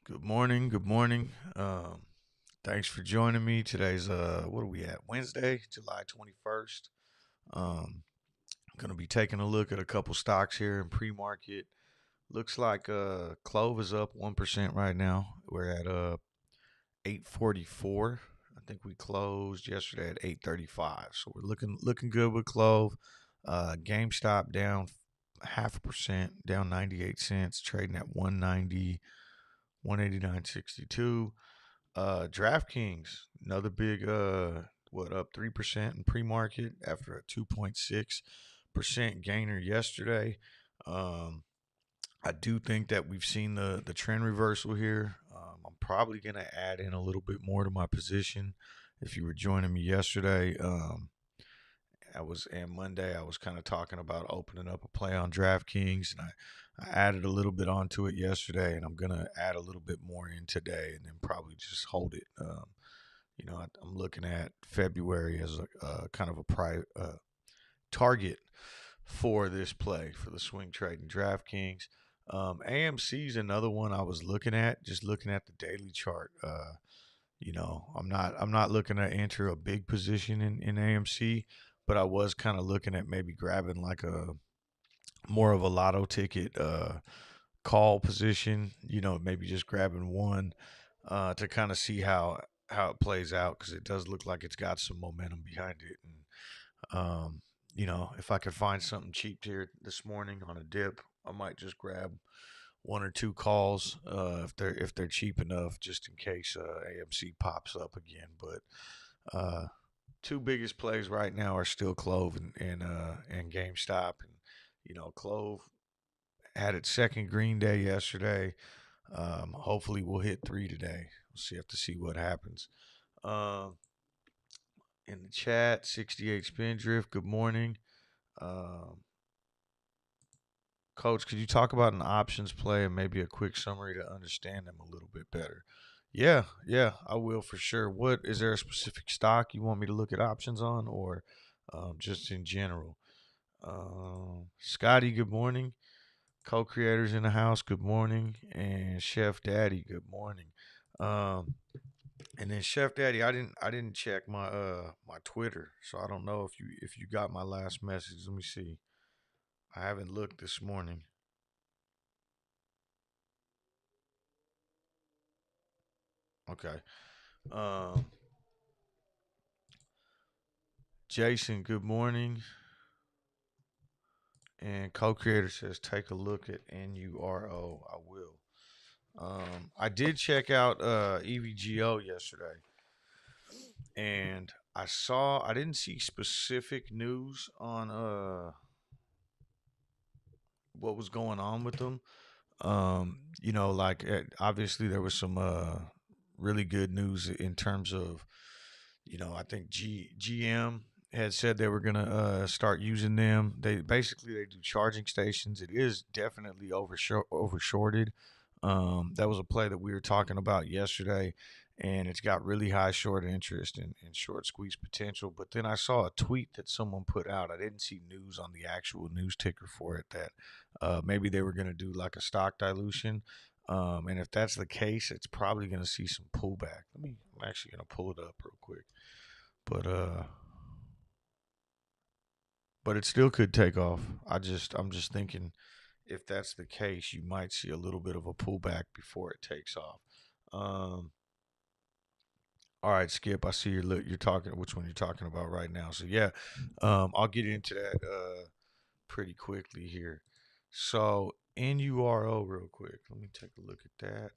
Good morning. Good morning. Thanks for joining me. Today's what are we at? Wednesday, July 21st. I'm gonna be taking a look at a couple stocks here in pre-market. Looks like Clove is up 1% right now. We're at 844. I think we closed yesterday at 835. So we're looking good with Clove. GameStop down 0.5%, down 98 cents, trading at 190, 189.62. DraftKings, another big up 3% in pre-market after a 2.6% gainer yesterday. I do think that we've seen the trend reversal here. I'm probably gonna add in a little bit more to my position. If you were joining me yesterday, and Monday I was kind of talking about opening up a play on DraftKings, and I added a little bit onto it yesterday, and I'm gonna add a little bit more in today, and then probably just hold it. I'm looking at February as a kind of a target for this play for the swing trade in DraftKings. AMC is another one I was looking at, just looking at the daily chart. I'm not looking to enter a big position in AMC, but I was kind of looking at maybe grabbing like a more of a lotto ticket call position. Maybe just grabbing one to kind of see how it plays out, because it does look like it's got some momentum behind it. And if I could find something cheap here this morning on a dip, I might just grab one or two calls if they're cheap enough, just in case AMC pops up again. But two biggest plays right now are still Clove and GameStop. And Clove had its second green day yesterday. Hopefully we'll hit three today. Have to see what happens. Um, in the chat, 68 Spindrift, good morning. Um, Coach, could you talk about an options play and maybe a quick summary to understand them a little bit better? Yeah, I will for sure. What is there a specific stock you want me to look at options on, or just in general? Scotty, good morning. Co-creators in the house, good morning, and Chef Daddy, good morning. Um, and then Chef Daddy, I didn't check my Twitter, so I don't know if you got my last message. Let me see. I haven't looked this morning. Okay. Um, Jason, good morning. And co-creator says take a look at NURO. I will. I did check out EVGO yesterday, and I didn't see specific news on what was going on with them. Obviously there was some really good news in terms of, I think GM had said they were gonna start using them. They do charging stations. It is definitely overshorted. That was a play that we were talking about yesterday, and it's got really high short interest and short squeeze potential. But then I saw a tweet that someone put out. I didn't see news on the actual news ticker for it, that maybe they were going to do like a stock dilution. And if that's the case, it's probably going to see some pullback. I'm actually going to pull it up real quick. But it still could take off. I'm just thinking, if that's the case, you might see a little bit of a pullback before it takes off. Um, all right, Skip. I see you're talking which one you're talking about right now. So yeah, I'll get into that pretty quickly here. So NURO real quick. Let me take a look at that.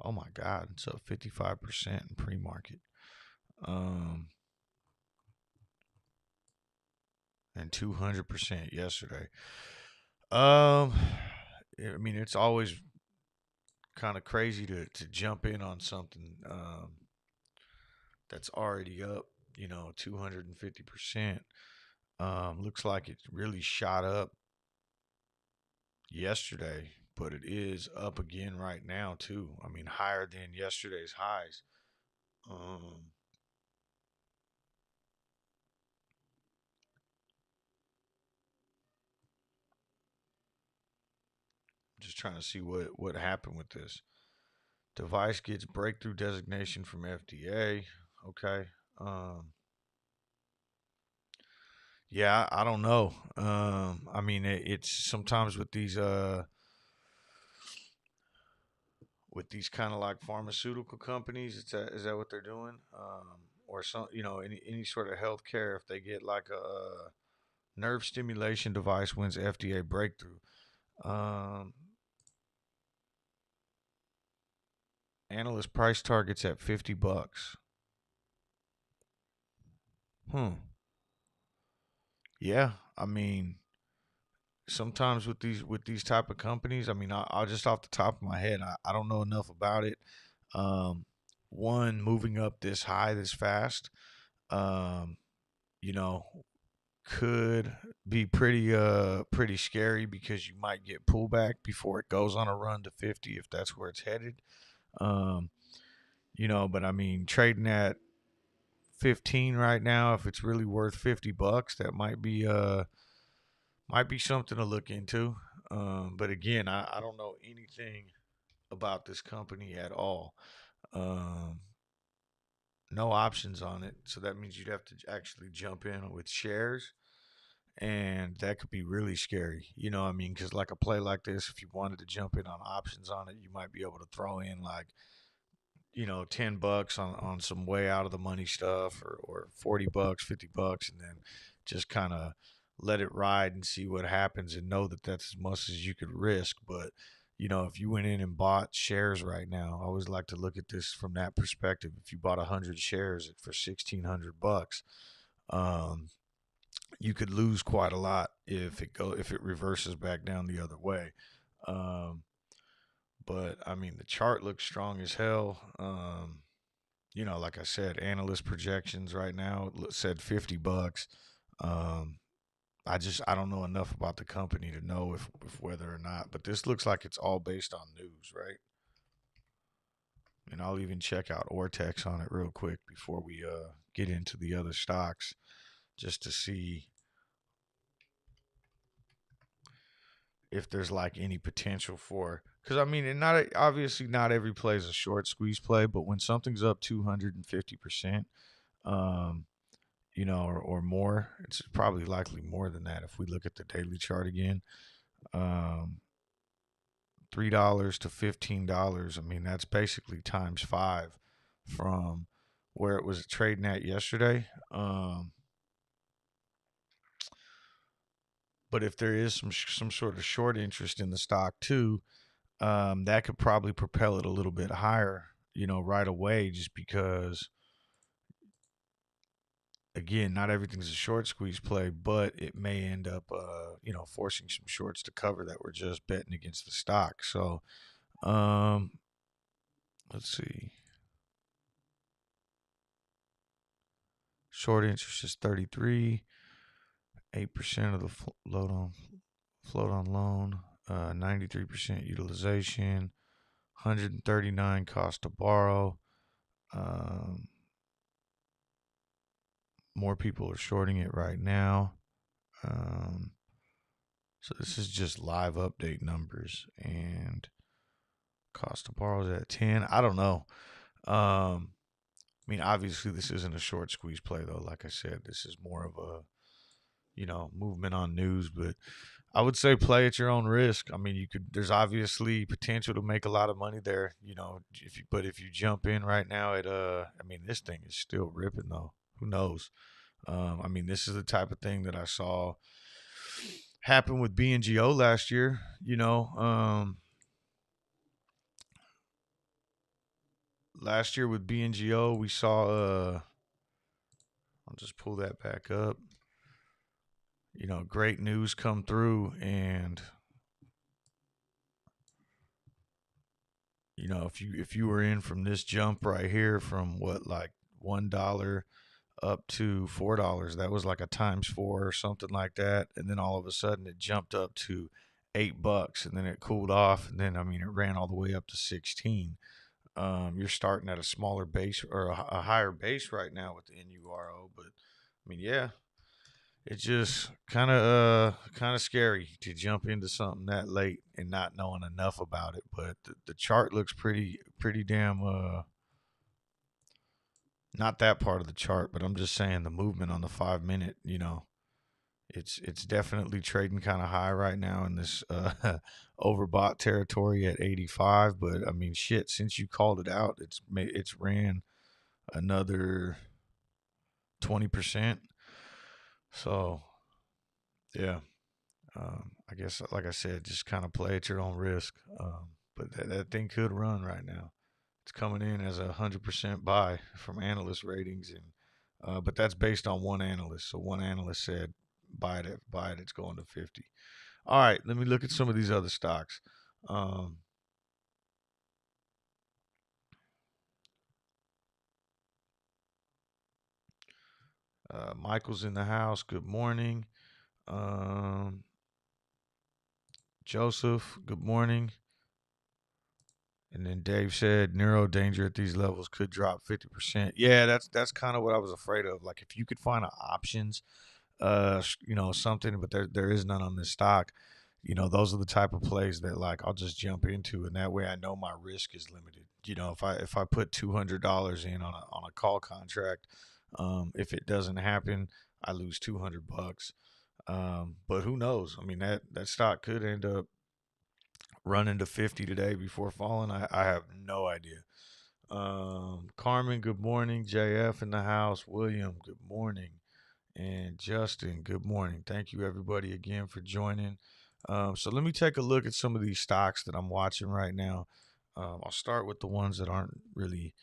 Oh my God, it's up 55% in pre-market. Um, and 200% yesterday. Um, I mean, it's always kind of crazy to jump in on something that's already up, 250%. Looks like it really shot up yesterday, but it is up again right now too. I mean, higher than yesterday's highs. Um, Just trying to see what happened with this. Device gets breakthrough designation from FDA. Okay. Um, yeah, I don't know. I mean, it's sometimes with these kind of like pharmaceutical companies. Is that what they're doing? Or some, any sort of healthcare. If they get like a nerve stimulation device wins FDA breakthrough. Um, Analyst price targets at $50. Hmm. Yeah, I mean, sometimes with these type of companies, I mean, I'll just off the top of my head, I don't know enough about it. Um, One, moving up this high this fast, um, you know, could be pretty scary because you might get pullback before it goes on a run to 50 if that's where it's headed. Um, but I mean, trading at 15 right now, if it's really worth $50, that might be something to look into. But again, I don't know anything about this company at all. Um, no options on it, so that means you'd have to actually jump in with shares, and that could be really scary. You know what I mean? Because like a play like this, if you wanted to jump in on options on it, you might be able to throw in like $10 on some way out of the money stuff, or $40, $50, and then just kind of let it ride and see what happens, and know that that's as much as you could risk. But if you went in and bought shares right now, I always like to look at this from that perspective. If you bought 100 shares for $1,600, um, you could lose quite a lot if it reverses back down the other way. Um, but I mean, the chart looks strong as hell. Like I said, analyst projections right now said $50. Um, I don't know enough about the company to know if whether or not, but this looks like it's all based on news, right? And I'll even check out Ortex on it real quick before we get into the other stocks, just to see if there's like any potential for, because I mean, not obviously not every play is a short squeeze play, but when something's up 250%, um, or more, it's probably likely more than that if we look at the daily chart again. Um, $3 to $15. I mean, that's basically times five from where it was trading at yesterday. But if there is some sort of short interest in the stock too, that could probably propel it a little bit higher, right away, just because, again, not everything's a short squeeze play, but it may end up, forcing some shorts to cover that were just betting against the stock. So, um, let's see. Short interest is 33, 8% of the float on loan, 93% utilization, 139 cost to borrow. Um, More people are shorting it right now. Um, so this is just live update numbers, and cost to borrow is at 10. I don't know. I mean, obviously this isn't a short squeeze play though. Like I said, this is more of a movement on news, but I would say play at your own risk. I mean, there's obviously potential to make a lot of money there, but if you jump in right now, I mean, this thing is still ripping though. Who knows? I mean, this is the type of thing that I saw happen with BNGO last year. Last year with BNGO, we saw, I'll just pull that back up. Great news come through, and if you were in from this jump right here from what, like $1 up to $4, that was like a times four or something like that, and then all of a sudden it jumped up to $8, and then it cooled off, and then I mean it ran all the way up to 16. You're starting at a smaller base or a higher base right now with the NURO, but I mean, yeah, it's just kind of scary to jump into something that late and not knowing enough about it. But the chart looks pretty damn not that part of the chart, but I'm just saying the movement on the 5 minute. It's definitely trading kind of high right now in this overbought territory at 85. But I mean, shit, since you called it out, it's ran another 20%. So yeah, I guess like I said, just kind of play at your own risk. But that thing could run right now. It's coming in as 100% buy from analyst ratings, and but that's based on one analyst. So one analyst said buy it, buy it. It's going to 50. All right, let me look at some of these other stocks. Um, Michael's in the house. Good morning. Um, Joseph, good morning. And then Dave said Nuro danger at these levels could drop 50%. Yeah, that's kind of what I was afraid of. Like if you could find options, something, but there is none on this stock. Those are the type of plays that like I'll just jump into, and that way I know my risk is limited. If I put $200 in on a call contract, if it doesn't happen, I lose $200. But who knows? I mean that stock could end up running to 50 today before falling. I have no idea. Carmen, good morning. JF in the house. William, good morning. And Justin, good morning. Thank you, everybody, again for joining. So let me take a look at some of these stocks that I'm watching right now. I'll start with the ones that aren't really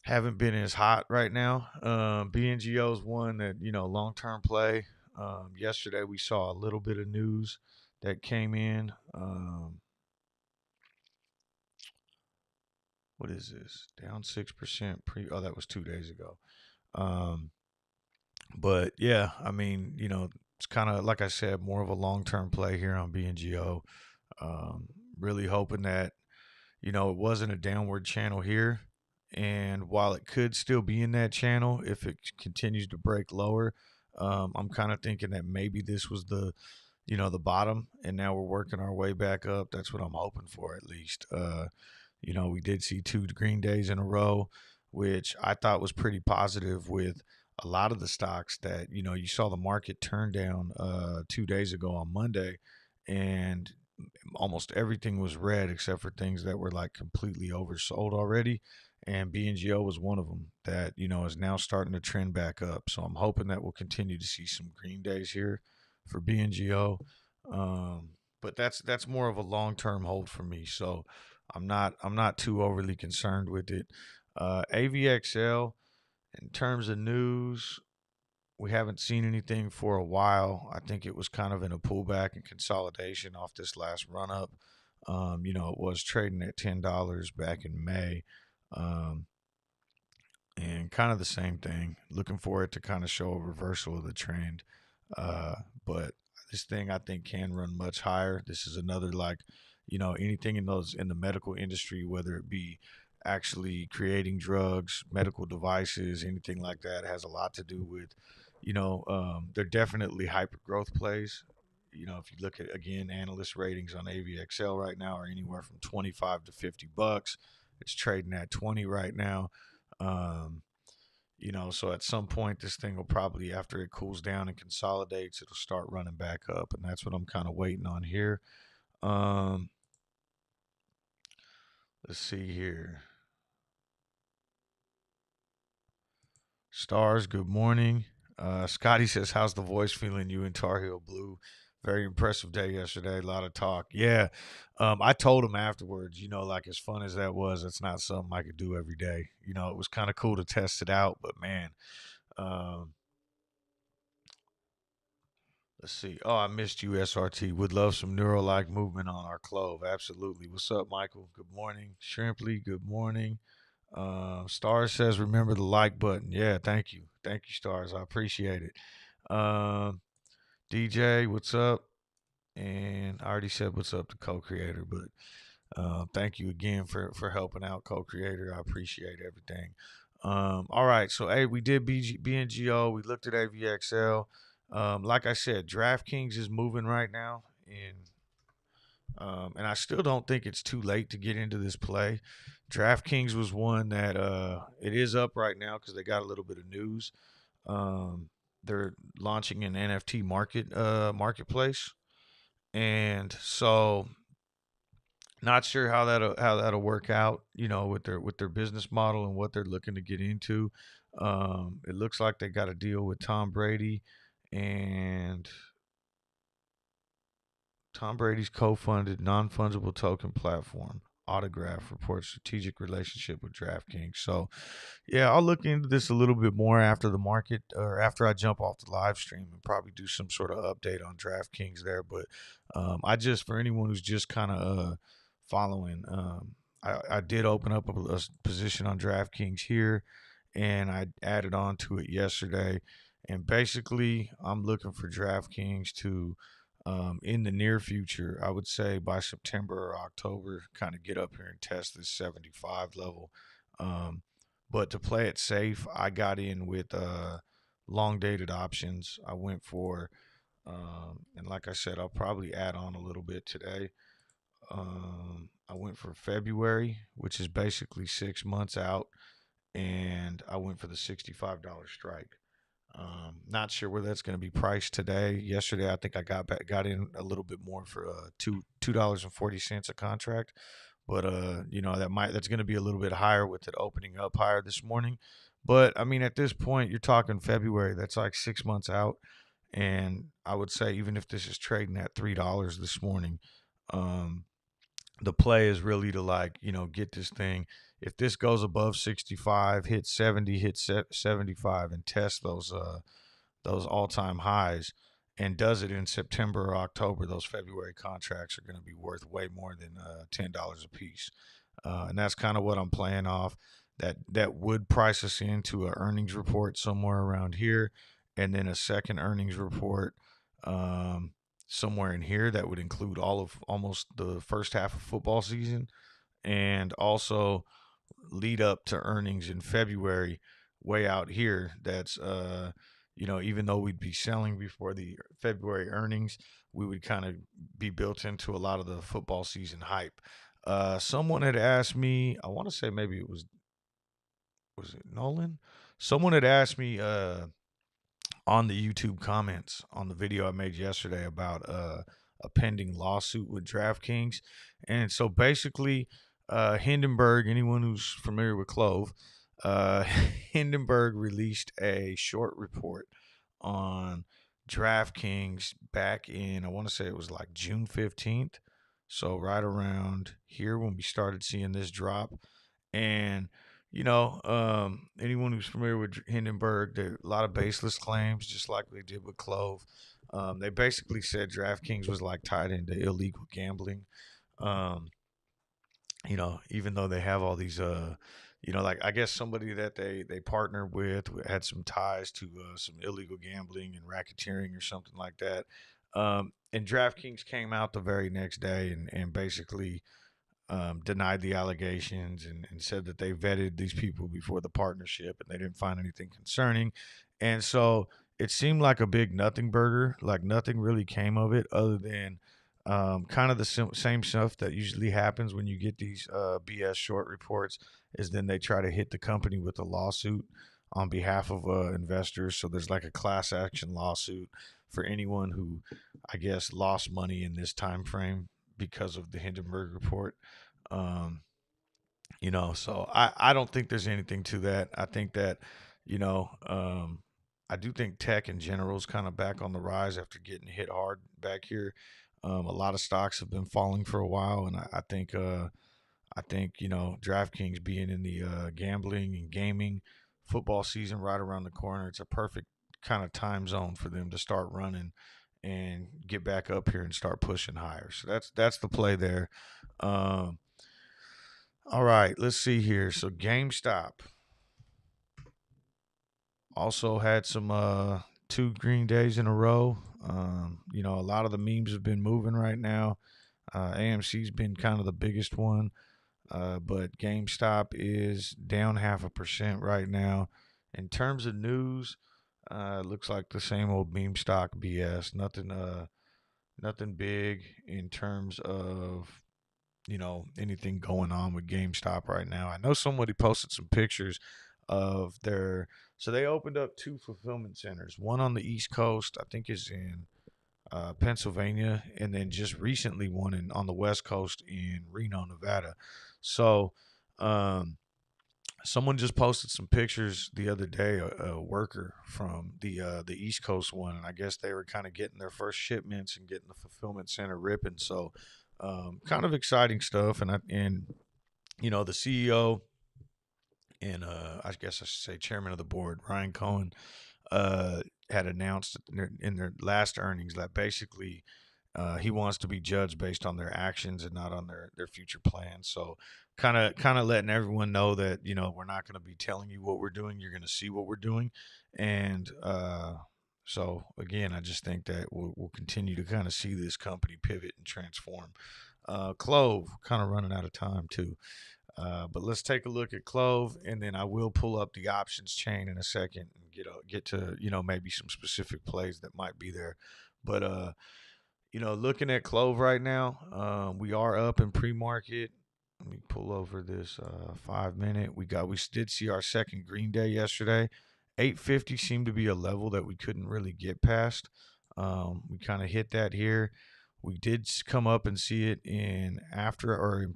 haven't been as hot right now. BNGO is one that long term play. Yesterday we saw a little bit of news that came in. What is this? Down 6% oh, that was 2 days ago. Um, but yeah, I mean, it's kind of like I said, more of a long term play here on BNGO. Um, really hoping that, it wasn't a downward channel here. And while it could still be in that channel, if it continues to break lower, I'm kind of thinking that maybe this was the bottom, and now we're working our way back up. That's what I'm hoping for, at least. We did see 2 green days in a row, which I thought was pretty positive with a lot of the stocks that, you saw the market turn down 2 days ago on Monday, and almost everything was red except for things that were like completely oversold already. And BNGO was one of them that, is now starting to trend back up. So I'm hoping that we'll continue to see some green days here for BNGO. But that's more of a long-term hold for me. So I'm not too overly concerned with it. AVXL, in terms of news, we haven't seen anything for a while. I think it was kind of in a pullback and consolidation off this last run up. It was trading at $10 back in May. And kind of the same thing. Looking for it to kind of show a reversal of the trend. But this thing I think can run much higher. This is another like, anything in the medical industry, whether it be actually creating drugs, medical devices, anything like that, has a lot to do with, they're definitely hyper growth plays. If you look at again analyst ratings on AVXL right now are anywhere from 25 to $50. It's trading at 20 right now. Um, so at some point, this thing will probably, after it cools down and consolidates, it'll start running back up. And that's what I'm kind of waiting on here. Um, let's see here. Stars, good morning. Scotty says, how's the voice feeling? You in Tar Heel Blue. Very impressive day yesterday. A lot of talk. Yeah. I told him afterwards, like as fun as that was, it's not something I could do every day. It was kind of cool to test it out, but man, um, let's see. Oh, I missed you, SRT. Would love some neuro-like movement on our Clove. Absolutely. What's up, Michael? Good morning. Shrimply, good morning. Stars says, remember the like button. Yeah, thank you. Thank you, Stars. I appreciate it. DJ, what's up? And I already said what's up to co-creator, but thank you again for helping out, co-creator. I appreciate everything. All right, so hey, we did BNGO. We looked at AVXL. Like I said, DraftKings is moving right now, and I still don't think it's too late to get into this play. DraftKings was one that it is up right now because they got a little bit of news. Um, they're launching an NFT marketplace, and so not sure how that'll work out. With their business model and what they're looking to get into. It looks like they got a deal with Tom Brady, and Tom Brady's co-funded non-fungible token platform, Autograph, reports strategic relationship with DraftKings. So, yeah, I'll look into this a little bit more after the market or after I jump off the live stream and probably do some sort of update on DraftKings there. But for anyone who's just kind of following, I did open up a position on DraftKings here, and I added on to it yesterday. And basically, I'm looking for DraftKings to in the near future, I would say by September or October, kind of get up here and test this 75 level. Um, but to play it safe, I got in with long dated options. I went for, and like I said, I'll probably add on a little bit today. I went for February, which is basically 6 months out, and I went for the $65 strike. Not sure where that's going to be priced today. Yesterday, I think I got in a little bit more for $2.40 a contract, but that's going to be a little bit higher with it opening up higher this morning. But I mean, at this point, you're talking February. That's like 6 months out, and I would say even if this is trading at $3 this morning, um, the play is really to get this thing. If this goes above 65, hit 70, hit 75, and test those all-time highs, and does it in September or October, those February contracts are going to be worth way more than $10 a piece. And that's kind of what I'm playing off. That would price us into an earnings report somewhere around here, and then a second earnings report somewhere in here that would include all of almost the first half of football season, and also lead up to earnings in February way out here. That's even though we'd be selling before the February earnings, we would kind of be built into a lot of the football season hype. Someone had asked me, I want to say maybe was it Nolan? Someone had asked me on the YouTube comments on the video I made yesterday about a pending lawsuit with DraftKings. And so basically, Hindenburg, anyone who's familiar with Clove, Hindenburg released a short report on DraftKings back in, I want to say it was like June 15th. So right around here when we started seeing this drop. And anyone who's familiar with Hindenburg, there are a lot of baseless claims, just like they did with Clove. They basically said DraftKings was like tied into illegal gambling. Um, even though they have all these, like I guess somebody that they partnered with had some ties to some illegal gambling and racketeering or something like that. And DraftKings came out the very next day and basically denied the allegations and said that they vetted these people before the partnership and they didn't find anything concerning. And so it seemed like a big nothing burger, like nothing really came of it other than kind of the same stuff that usually happens when you get these BS short reports is then they try to hit the company with a lawsuit on behalf of investors. So there's like a class action lawsuit for anyone who, I guess, lost money in this time frame because of the Hindenburg report. Um, so I don't think there's anything to that. I think that, you know, um, I do think tech in general is kind of back on the rise after getting hit hard back here. A lot of stocks have been falling for a while, and I think DraftKings being in the gambling and gaming football season right around the corner, it's a perfect kind of time zone for them to start running and get back up here and start pushing higher. So that's the play there. Um, all right, let's see here. So GameStop also had some two green days in a row. A lot of the memes have been moving right now. AMC's been kind of the biggest one, but GameStop is down 0.5% right now. In terms of news, Looks like the same old meme stock BS. Nothing big in terms of anything going on with GameStop right now. I know somebody posted some pictures of their. So they opened up two fulfillment centers. One on the East Coast, I think, is in Pennsylvania, and then just recently one on the West Coast in Reno, Nevada. So. Someone just posted some pictures the other day, a worker from the East Coast one, and I guess they were kind of getting their first shipments and getting the fulfillment center ripping. So, kind of exciting stuff. And the CEO and I guess I should say chairman of the board, Ryan Cohen, had announced in their last earnings that basically he wants to be judged based on their actions and not on their future plans. So kind of letting everyone know that we're not going to be telling you what we're doing. You're going to see what we're doing, and so again, I just think that we'll continue to kind of see this company pivot and transform. Clove kind of running out of time too. But let's take a look at Clove, and then I will pull up the options chain in a second and get to maybe some specific plays that might be there. But looking at Clove right now, we are up in pre-market. Let me pull over this 5 minute. We did see our second green day yesterday. 850 seemed to be a level that we couldn't really get past. We kind of hit that here. We did come up and see it in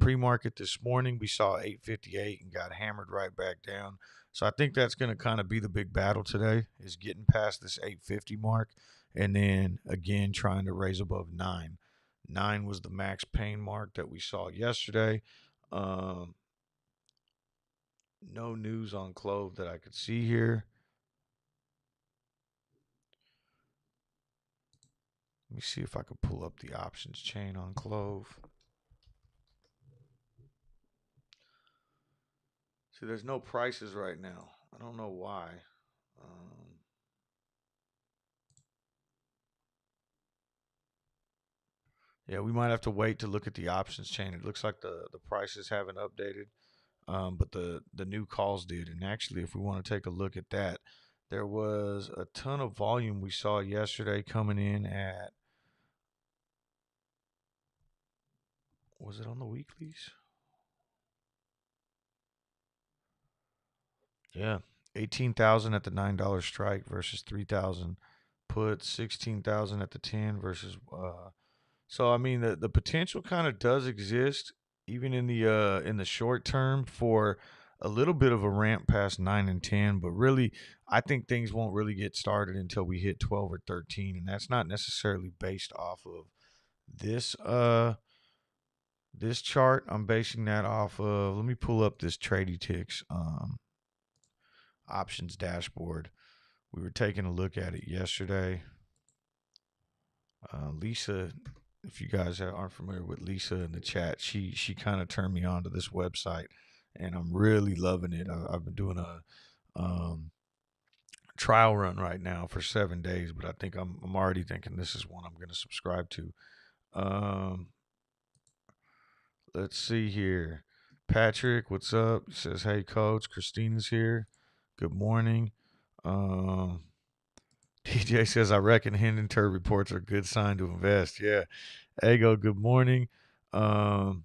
pre-market this morning. We saw 858 and got hammered right back down. So I think that's going to kind of be the big battle today, is getting past this 850 mark, and then again trying to raise above 9. 9 was the max pain mark that we saw yesterday. No news on Clove that I could see here. Let me see if I could pull up the options chain on Clove. See, there's no prices right now. I don't know why. Yeah, we might have to wait to look at the options chain. It looks like the prices haven't updated, but the new calls did. And actually, if we want to take a look at that, there was a ton of volume we saw yesterday coming in at. Was it on the weeklies? Yeah, 18,000 at the $9 strike versus 3,000 put, 16,000 at the 10 versus. So I mean the potential kind of does exist even in the short term for a little bit of a ramp past 9 and 10, but really I think things won't really get started until we hit 12 or 13, and that's not necessarily based off of this this chart. I'm basing that off of, let me pull up this TRADYTICS options dashboard. We were taking a look at it yesterday. Lisa, if you guys aren't familiar with Lisa in the chat, she kind of turned me on to this website, and I'm really loving it. I've been doing a trial run right now for 7 days, but I think I'm already thinking this is one I'm going to subscribe to. Let's see here. Patrick, what's up? He says, "Hey, coach. Christina's here. Good morning." DJ says, "I reckon Hindenburg reports are a good sign to invest." Yeah. Ego, good morning. And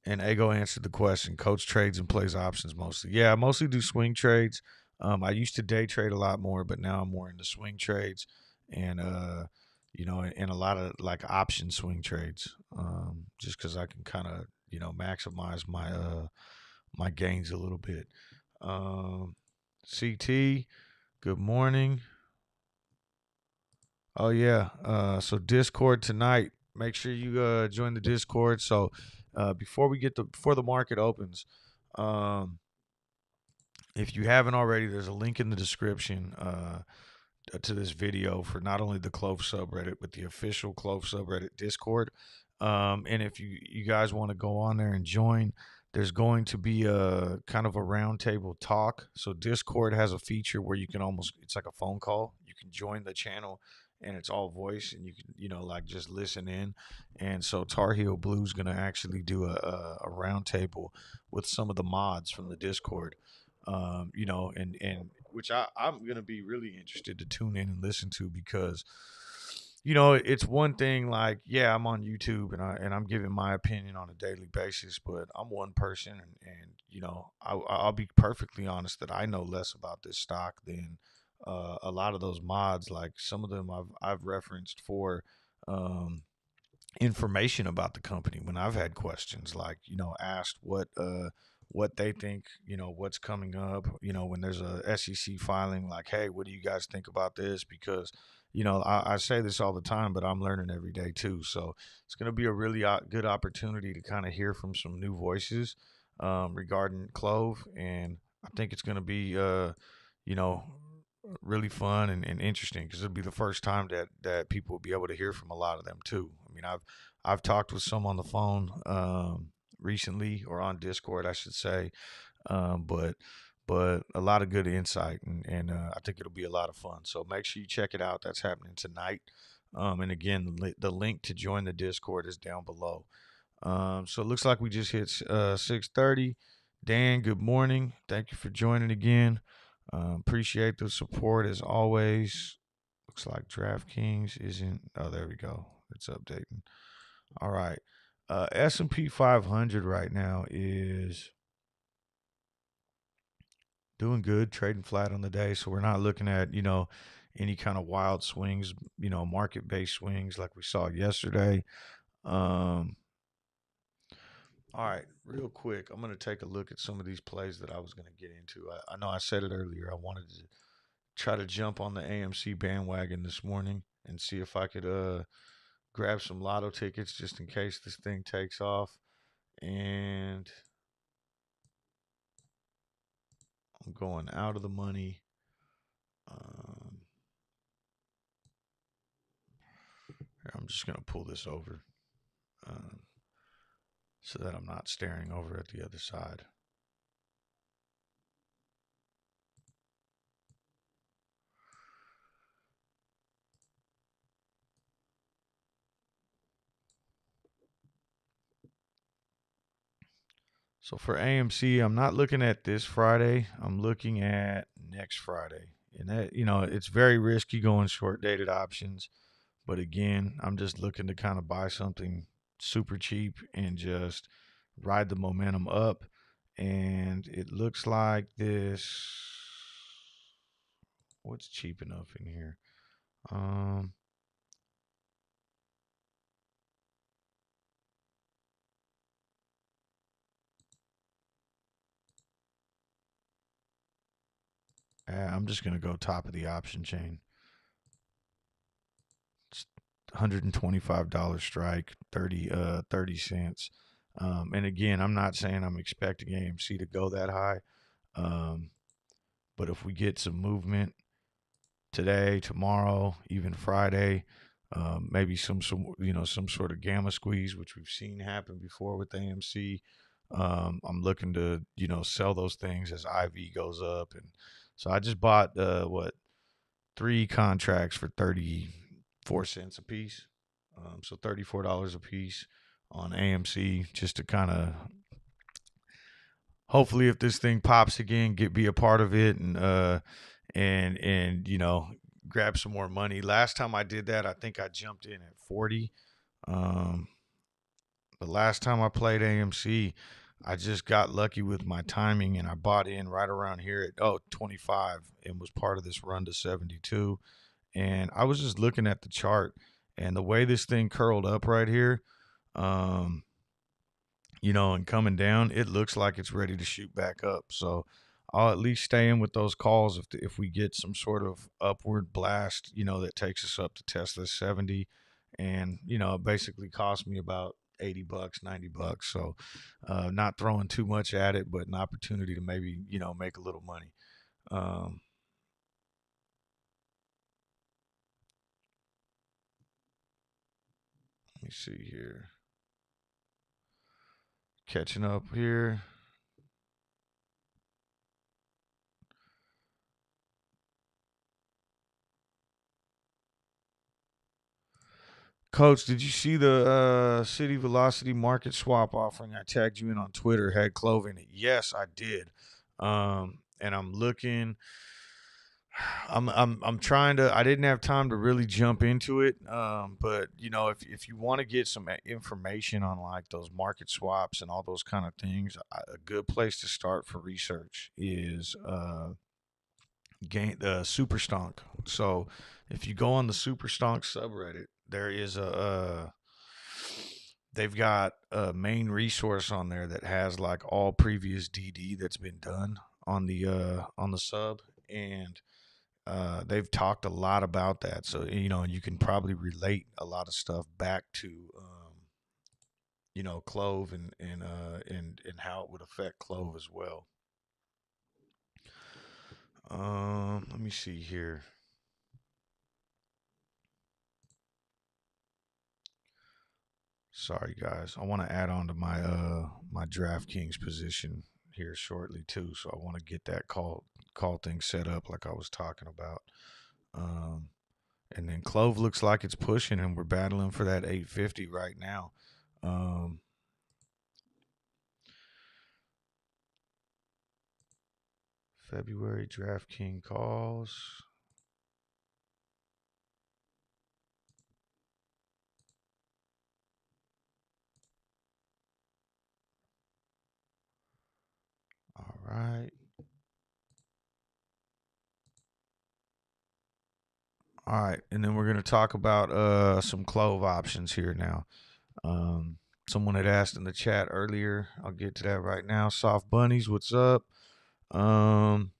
Ego answered the question. Coach trades and plays options mostly. Yeah, I mostly do swing trades. I used to day trade a lot more, but now I'm more into swing trades and and a lot of like option swing trades. Just because I can kind of maximize my gains a little bit. CT, good morning. Oh yeah. So Discord tonight. Make sure you join the Discord. So before the market opens, if you haven't already, there's a link in the description to this video for not only the Clove subreddit but the official Clove subreddit Discord. And if you guys want to go on there and join, there's going to be a kind of a roundtable talk. So Discord has a feature where you can it's like a phone call. You can join the channel and it's all voice, and you can like just listen in. And so Tar Heel Blue's gonna actually do a roundtable with some of the mods from the Discord. And which I'm gonna be really interested to tune in and listen to because it's one thing like, yeah, I'm on YouTube and I'm giving my opinion on a daily basis, but I'm one person and I'll be perfectly honest that I know less about this stock than a lot of those mods. Like some of them I've referenced for um, information about the company when I've had questions, like asked what they think, what's coming up, when there's a SEC filing, like, hey, what do you guys think about this? Because I say this all the time, but I'm learning every day too. So it's going to be a really good opportunity to kind of hear from some new voices regarding Clove, and I think it's going to be you know really fun and interesting because it'll be the first time that people will be able to hear from a lot of them too. I mean, I've talked with some on the phone recently, or on Discord, I should say, but a lot of good insight, and I think it'll be a lot of fun. So make sure you check it out. That's happening tonight. And again, the link to join the Discord is down below. So it looks like we just hit 6:30. Dan, good morning. Thank you for joining again. Appreciate the support as always. Looks like DraftKings isn't. Oh, there we go. It's updating. All right. S&P 500 right now is doing good, trading flat on the day. So we're not looking at, any kind of wild swings, market-based swings like we saw yesterday. All right, real quick, I'm going to take a look at some of these plays that I was going to get into. I know I said it earlier. I wanted to try to jump on the AMC bandwagon this morning and see if I could grab some lotto tickets just in case this thing takes off. And I'm going out of the money. I'm just going to pull this over so that I'm not staring over at the other side. So for AMC, I'm not looking at this Friday. I'm looking at next Friday. And that, it's very risky going short dated options. But again, I'm just looking to kind of buy something super cheap and just ride the momentum up. And it looks like this. What's cheap enough in here? I'm just going to go top of the option chain. It's $125 strike, 30 cents. And again, I'm not saying I'm expecting AMC to go that high. But if we get some movement today, tomorrow, even Friday, maybe some sort of gamma squeeze, which we've seen happen before with AMC. I'm looking to sell those things as IV goes up, and so I just bought 3 contracts for 34 cents a piece, so $34 a piece on AMC, just to kind of hopefully, if this thing pops again, be a part of it and grab some more money. Last time I did that, I think I jumped in at 40. The last time I played AMC, I just got lucky with my timing and I bought in right around here at 25 and was part of this run to 72. And I was just looking at the chart and the way this thing curled up right here, and coming down, it looks like it's ready to shoot back up. So I'll at least stay in with those calls if we get some sort of upward blast, that takes us up to test this 70. And, it basically cost me about $80, $90. So not throwing too much at it, but an opportunity to maybe, make a little money. Let me see here. Catching up here. Coach, did you see the City Velocity Market Swap offering? I tagged you in on Twitter, had Clove in it. Yes, I did. And I'm looking. I'm trying to. I didn't have time to really jump into it, but if you want to get some information on like those market swaps and all those kind of things, a good place to start for research is the Super Stonk. So if you go on the Super Stonk subreddit, there is they've got a main resource on there that has like all previous DD that's been done on the sub, and they've talked a lot about that. So and you can probably relate a lot of stuff back to Clove and how it would affect Clove as well. Let me see here. Sorry guys, I want to add on to my DraftKings position here shortly too. So I want to get that call thing set up like I was talking about. Um, and then Clove looks like it's pushing, and we're battling for that 850 right now. Um, February DraftKings calls. All right. All right. And then we're going to talk about some Clove options here now. Um, Someone had asked in the chat earlier. I'll get to that right now. Soft Bunnies, what's up? Um,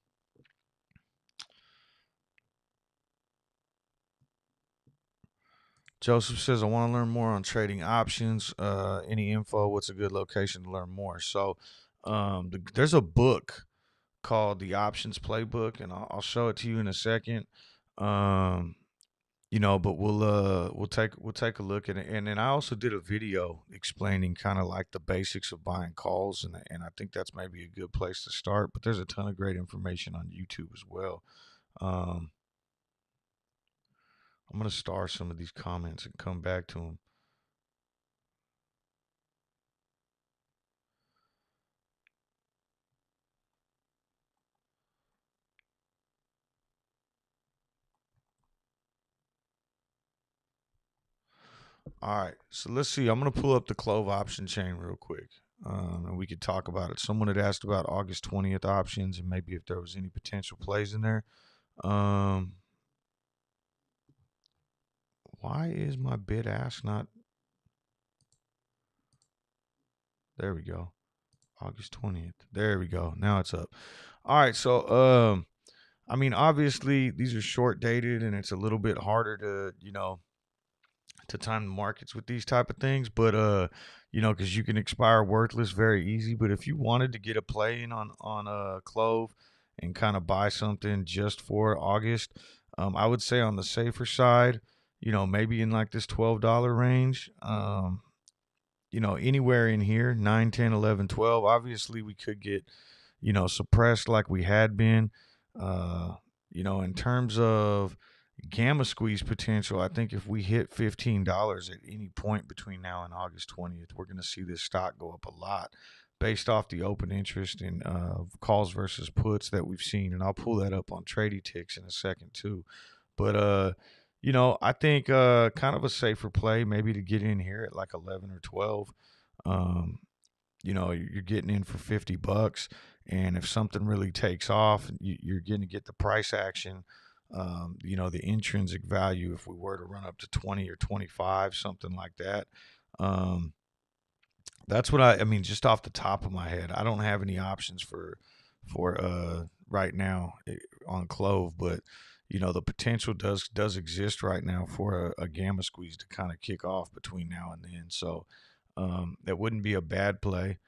Joseph says, I want to learn more on trading options. Any info? What's a good location to learn more? So there's a book called The Options Playbook, and I'll show it to you in a second. Um, but we'll take a look at it, and then I also did a video explaining kind of like the basics of buying calls, and I think that's maybe a good place to start. But there's a ton of great information on YouTube as well. Um, I'm gonna star some of these comments and come back to them. All right, so let's see. I'm gonna pull up the Clove option chain real quick, and we could talk about it. Someone had asked about August 20th options and maybe if there was any potential plays in there. Um, why is my bid ask not? There we go. August 20th. There we go. Now it's up. All right, so I mean, obviously these are short dated, and it's a little bit harder to to time the markets with these type of things, but because you can expire worthless very easy. But if you wanted to get a play in on Clove and kind of buy something just for August, I would say on the safer side, maybe in like this $12 range. Anywhere in here, 9, 10, 11, 12. Obviously we could get suppressed like we had been. uh in terms of gamma squeeze potential, I think if we hit $15 at any point between now and August 20th, we're going to see this stock go up a lot based off the open interest in calls versus puts that we've seen. And I'll pull that up on TRADYTICS in a second too. But I think kind of a safer play maybe to get in here at like 11 or 12. Um, you're getting in for $50, and if something really takes off, you're going to get the price action. The intrinsic value, if we were to run up to 20 or 25, something like that. Um, that's what I mean, just off the top of my head. I don't have any options for right now on Clove, but the potential does exist right now for a gamma squeeze to kind of kick off between now and then. So that wouldn't be a bad play.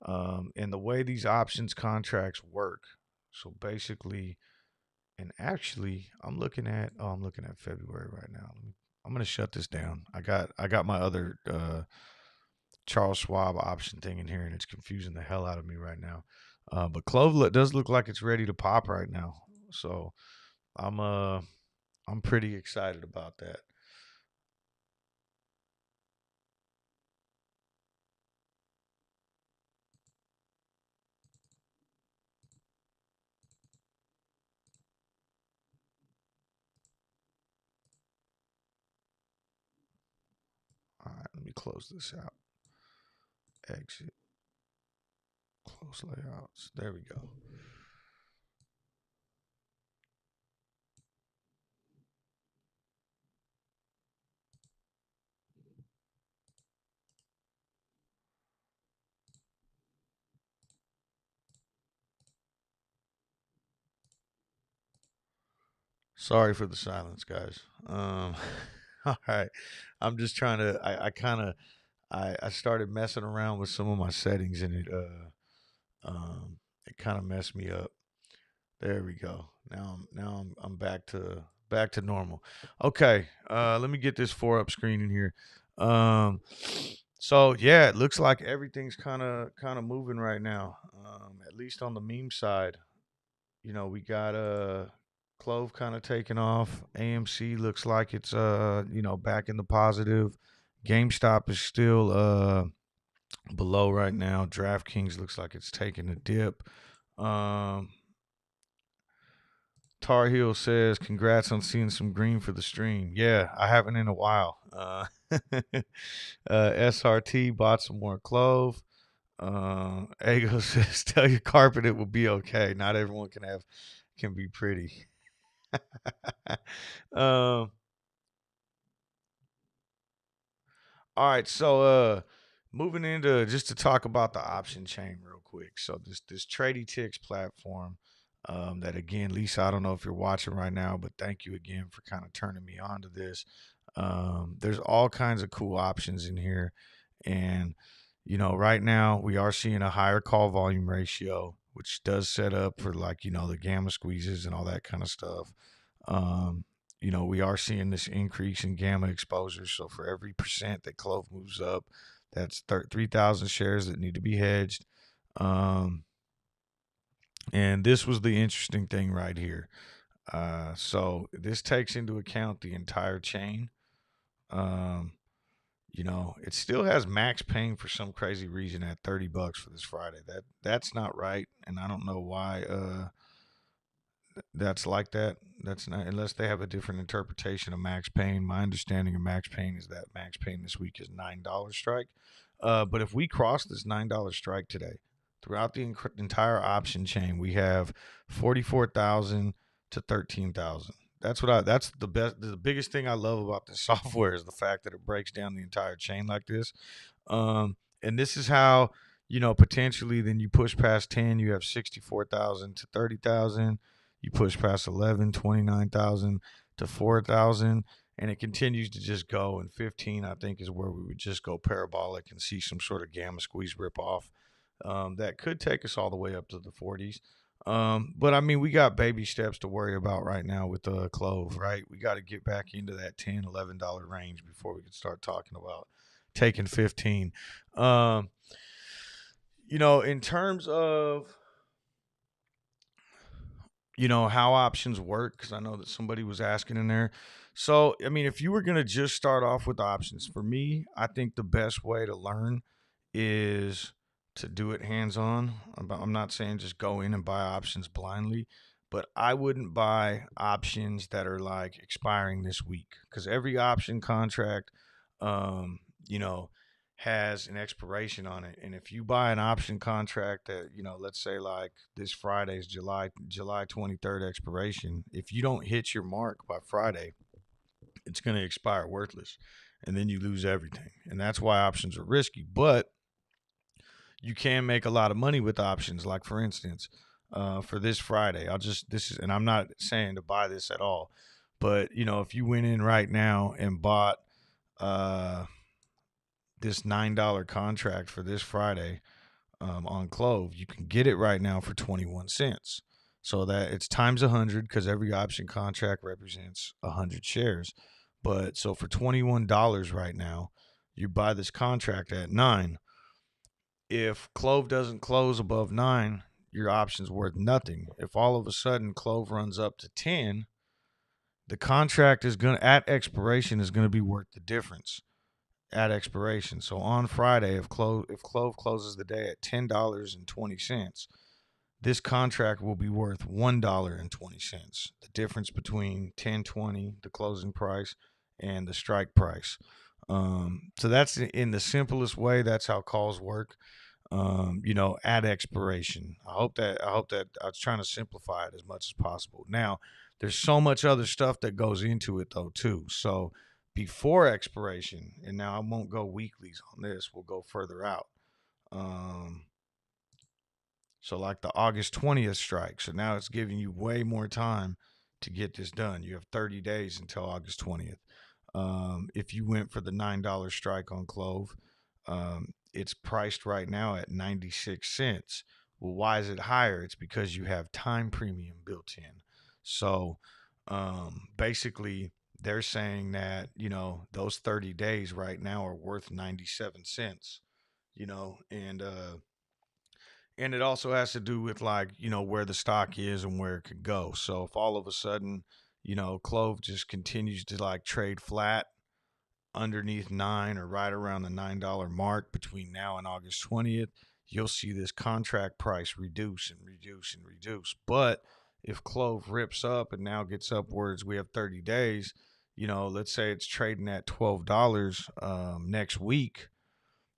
And the way these options contracts work, so basically, and actually, I'm looking at February right now. I'm gonna shut this down. I got my other Charles Schwab option thing in here, and it's confusing the hell out of me right now. But Clove does look like it's ready to pop right now, so I'm uh I'm pretty excited about that. close this out. Exit. Close layouts. There we go. Sorry for the silence, guys. All right. I'm just trying to. I started messing around with some of my settings, and it kind of messed me up. There we go. I'm back to normal. Okay. Let me get this 4-up screen in here. So yeah, it looks like everything's kind of moving right now. At least on the meme side. We got Clove kind of taking off. AMC looks like it's back in the positive. GameStop is still below right now. DraftKings looks like it's taking a dip. Tar Heel says, "Congrats on seeing some green for the stream." Yeah, I haven't in a while. SRT bought some more Clove. Ego says, "Tell your carpet it will be okay. Not everyone can be pretty." um, all right, so moving into just to talk about the option chain real quick. So this TRADYTICS platform, that again, Lisa, I don't know if you're watching right now, but thank you again for kind of turning me on to this. There's all kinds of cool options in here, and right now we are seeing a higher call volume ratio, which does set up for like the gamma squeezes and all that kind of stuff. Um, we are seeing this increase in gamma exposure. So for every percent that Clove moves up, that's 3,000 shares that need to be hedged. And this was the interesting thing right here. So this takes into account the entire chain. It still has max paying for some crazy reason at $30 for this Friday. That's not right, and I don't know why that's like that. That's not, unless they have a different interpretation of max pain. My understanding of max pain is that max pain this week is $9 strike. But if we cross this $9 strike today, throughout the entire option chain, we have 44,000 to 13,000. That's the biggest thing I love about this software is the fact that it breaks down the entire chain like this. And this is how, potentially then you push past 10, you have 64,000 to 30,000. You push past 11, 29,000 to 4,000, and it continues to just go. And 15, I think, is where we would just go parabolic and see some sort of gamma squeeze rip off. That could take us all the way up to the 40s. But I mean, we got baby steps to worry about right now with the Clove, right? We got to get back into that $10, $11 range before we can start talking about taking 15. In terms of how options work, because I know that somebody was asking in there. So I mean, if you were going to just start off with options, for me, I think the best way to learn is to do it hands-on. I'm not saying just go in and buy options blindly, but I wouldn't buy options that are like expiring this week, because every option contract you know has an expiration on it. And if you buy an option contract that, let's say like this Friday's July 23rd expiration, if you don't hit your mark by Friday, it's going to expire worthless, and then you lose everything. And that's why options are risky. But you can make a lot of money with options. Like for instance, for this Friday, and I'm not saying to buy this at all, but if you went in right now and bought this $9 contract for this Friday on Clove, you can get it right now for 21 cents. So that it's times 100, because every option contract represents 100 shares. But so for $21 right now, you buy this contract at 9. If Clove doesn't close above 9, your option's worth nothing. If all of a sudden Clove runs up to 10, the contract is going to, at expiration, is going to be worth the difference at expiration. So on Friday, if Clove closes the day at $10.20, this contract will be worth $1.20. The difference between $10.20, the closing price, and the strike price. So that's in the simplest way. That's how calls work. At expiration. I hope that I was trying to simplify it as much as possible. Now, there's so much other stuff that goes into it though too. So before expiration, and now I won't go weeklies on this. We'll go further out. Um, so like the August 20th strike. So now it's giving you way more time to get this done. You have 30 days until August 20th. If you went for the $9 strike on Clove, it's priced right now at 96 cents. Well, why is it higher? It's because you have time premium built in. So basically, they're saying that, those 30 days right now are worth 97 cents, and it also has to do with like, where the stock is and where it could go. So if all of a sudden, Clove just continues to like trade flat underneath 9 or right around the $9 mark between now and August 20th, you'll see this contract price reduce and reduce and reduce. But if Clove rips up and now gets upwards, we have 30 days, let's say it's trading at $12 next week.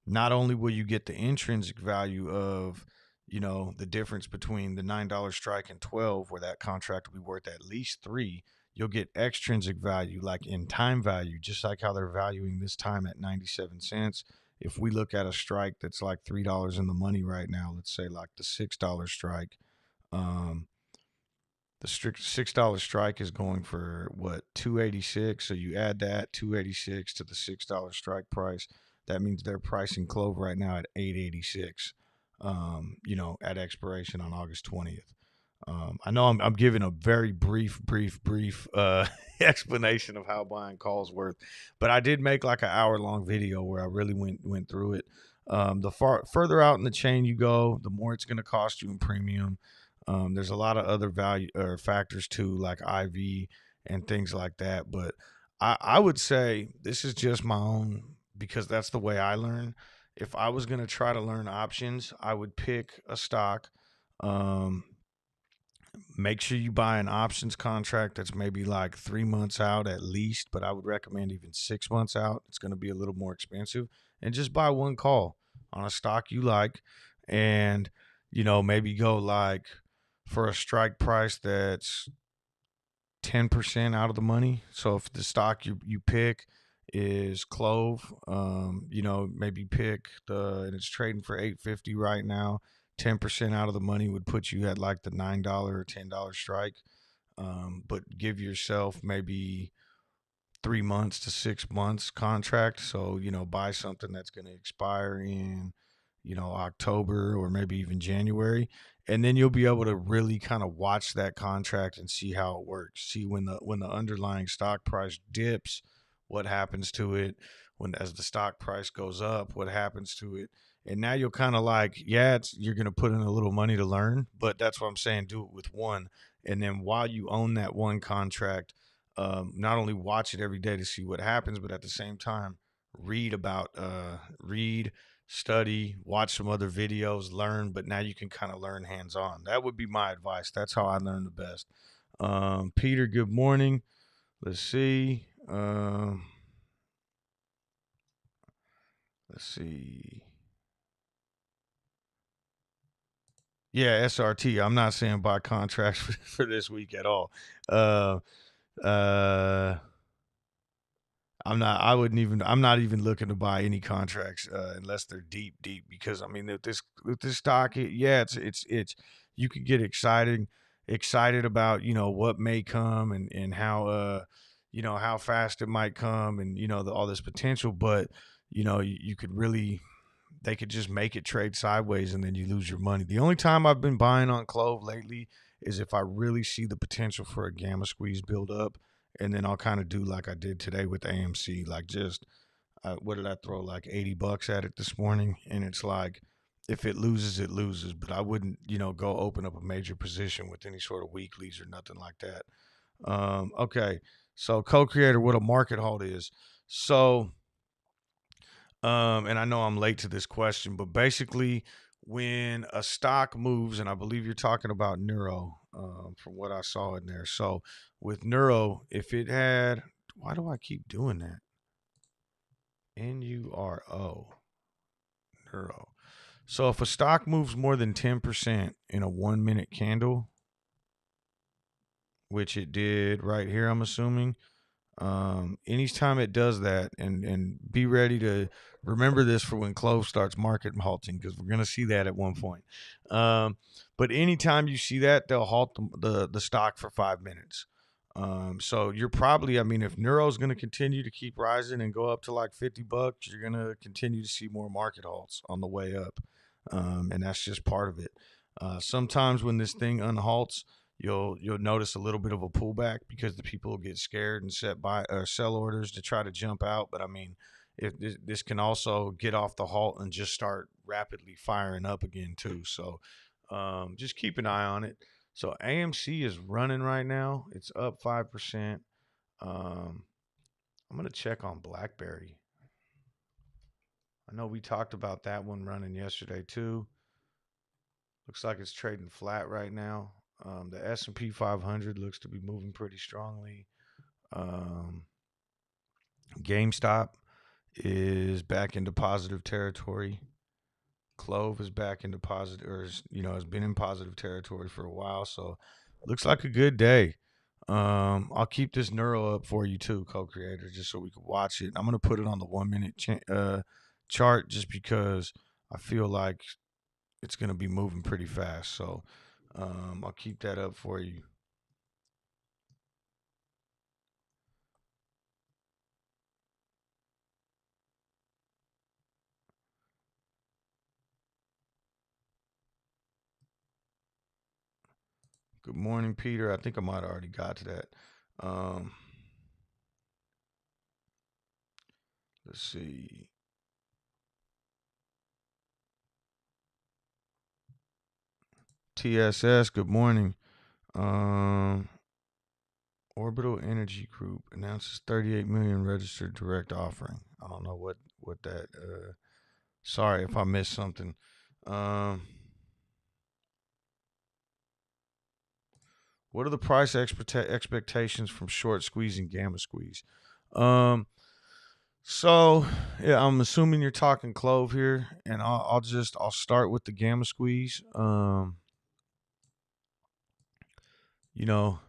Not only will you get the intrinsic value of, the difference between the $9 strike and 12, where that contract will be worth at least 3, you'll get extrinsic value, like in time value, just like how they're valuing this time at 97 cents. If we look at a strike that's like $3 in the money right now, let's say like the $6 strike, um, the strict $6 strike is going for what, 286. So you add that 286 to the $6 strike price. That means they're pricing Clove right now at 886. At expiration on August 20th. I know I'm giving a very brief explanation of how buying calls work, but I did make like an hour long video where I really went through it. The further out in the chain you go, the more it's going to cost you in premium. There's a lot of other value or factors too, like IV and things like that. But I would say this is just my own, because that's the way I learn. If I was going to try to learn options, I would pick a stock. Um, Make sure you buy an options contract that's maybe like 3 months out at least, but I would recommend even 6 months out. It's going to be a little more expensive. And just buy one call on a stock you like, and, maybe go like for a strike price that's 10% out of the money. So if the stock you pick is Clove, maybe pick and it's trading for 850 right now. 10% out of the money would put you at like the $9 or $10 strike. But give yourself maybe 3 months to 6 months contract. So, buy something that's going to expire in, October or maybe even January. And then you'll be able to really kind of watch that contract and see how it works. See when the underlying stock price dips, what happens to it. When as the stock price goes up, what happens to it. And now you'll kind of like, yeah, you're going to put in a little money to learn, but that's what I'm saying. Do it with one. And then while you own that one contract, not only watch it every day to see what happens, but at the same time, read, study, watch some other videos, learn. But now you can kind of learn hands on. That would be my advice. That's how I learn the best. Peter, good morning. Let's see. Let's see. Yeah, SRT. I'm not saying buy contracts for this week at all. Uh, uh, I'm not. I wouldn't even. I'm not even looking to buy any contracts unless they're deep, because I mean, with this stock, it's. You could get excited about what may come, and how how fast it might come, and all this potential, but you could really, they could just make it trade sideways and then you lose your money. The only time I've been buying on Clove lately is if I really see the potential for a gamma squeeze build up, and then I'll kind of do like I did today with AMC, like just what did I throw, like $80 at it this morning, and it's like if it loses, it loses, but I wouldn't go open up a major position with any sort of weeklies or nothing like that. Okay, so co-creator, what a market halt is. So and I know I'm late to this question, but basically, when a stock moves, and I believe you're talking about Nuro, from what I saw in there. So with Nuro, if it had, why do I keep doing that? Nuro. Nuro. So if a stock moves more than 10% in a 1 minute candle, which it did right here, I'm assuming, anytime it does that, and be ready to remember this for when Clove starts market halting, because we're going to see that at one point. But anytime you see that, they'll halt the stock for 5 minutes. So you're probably, I mean, if Neuro's going to continue to keep rising and go up to like $50, you're going to continue to see more market halts on the way up. And that's just part of it. Sometimes when this thing unhalts, you'll notice a little bit of a pullback because the people get scared and set buy or sell orders to try to jump out. But I mean, if this can also get off the halt and just start rapidly firing up again too. So just keep an eye on it. So AMC is running right now. It's up 5%. I'm gonna check on BlackBerry. I know we talked about that one running yesterday too. Looks like it's trading flat right now. The S&P 500 looks to be moving pretty strongly. Um, GameStop is back into positive territory. Clove is back into positive, or has been in positive territory for a while. So looks like a good day. I'll keep this Nuro up for you too, co-creator, just so we can watch it. I'm gonna put it on the 1 minute chart just because I feel like it's gonna be moving pretty fast. So I'll keep that up for you. Good morning, Peter. I think I might have already got to that. Um, let's see. TSS, good morning. Um, Orbital Energy Group announces 38 million registered direct offering. I don't know what that. Sorry if I missed something. Um, what are the price expectations from short squeeze and gamma squeeze? Um, so yeah, I'm assuming you're talking Clove here, and I'll start with the gamma squeeze. You know,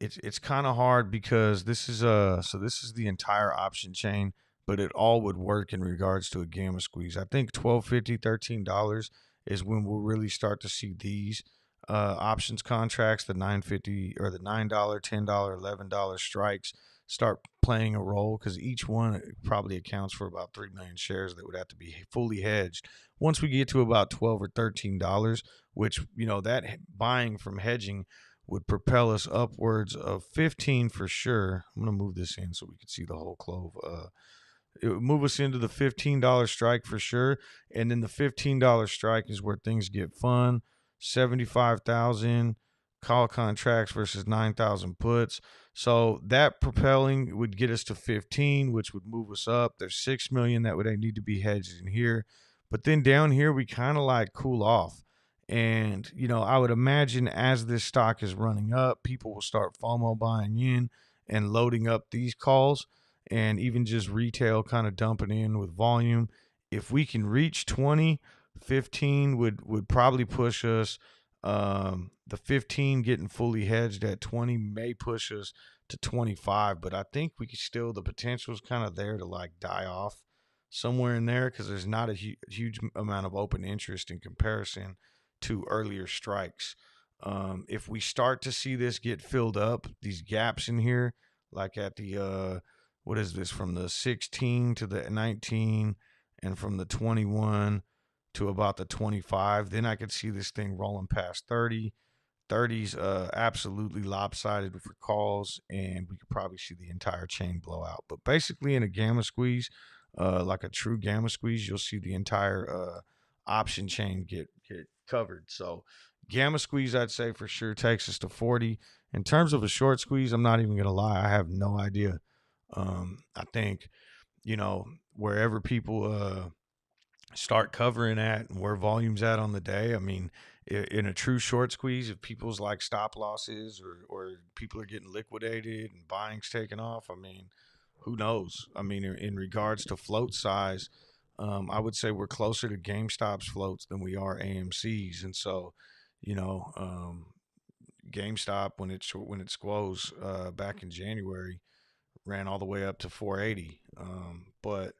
it's kind of hard because this is the entire option chain, but it all would work in regards to a gamma squeeze. I think $12.50, $13 is when we'll really start to see these options contracts, the $9.50 or the $9, $10, $11 strikes start playing a role, because each one probably accounts for about 3 million shares that would have to be fully hedged. Once we get to about $12 or $13, which that buying from hedging would propel us upwards of 15 for sure. I'm going to move this in so we can see the whole Clove. It would move us into the $15 strike for sure. And then the $15 strike is where things get fun. 75,000 call contracts versus 9,000 puts. So that propelling would get us to 15, which would move us up. There's 6 million that would need to be hedged in here. But then down here, we kind of like cool off. And, I would imagine as this stock is running up, people will start FOMO buying in and loading up these calls, and even just retail kind of dumping in with volume. If we can reach 20, 15 would probably push us. The 15 getting fully hedged at 20 may push us to 25, but I think we could still, the potential is kind of there to like die off somewhere in there, because there's not a huge amount of open interest in comparison to earlier strikes. If we start to see this get filled up, these gaps in here, like at the what is this, from the 16 to the 19 and from the 21 to about the 25, then I could see this thing rolling past 30. 30's absolutely lopsided for calls, and we could probably see the entire chain blow out. But basically, in a gamma squeeze, like a true gamma squeeze, you'll see the entire option chain get covered. So gamma squeeze, I'd say for sure takes us to 40. In terms of a short squeeze, I'm not even gonna lie, I have no idea. I think wherever people start covering at and where volume's at on the day. I mean, in a true short squeeze, if people's like stop losses or people are getting liquidated and buying's taken off, I mean, who knows? I mean, in regards to float size, I would say we're closer to GameStop's floats than we are AMC's, and so, you know, GameStop when it squoze back in January ran all the way up to 480. But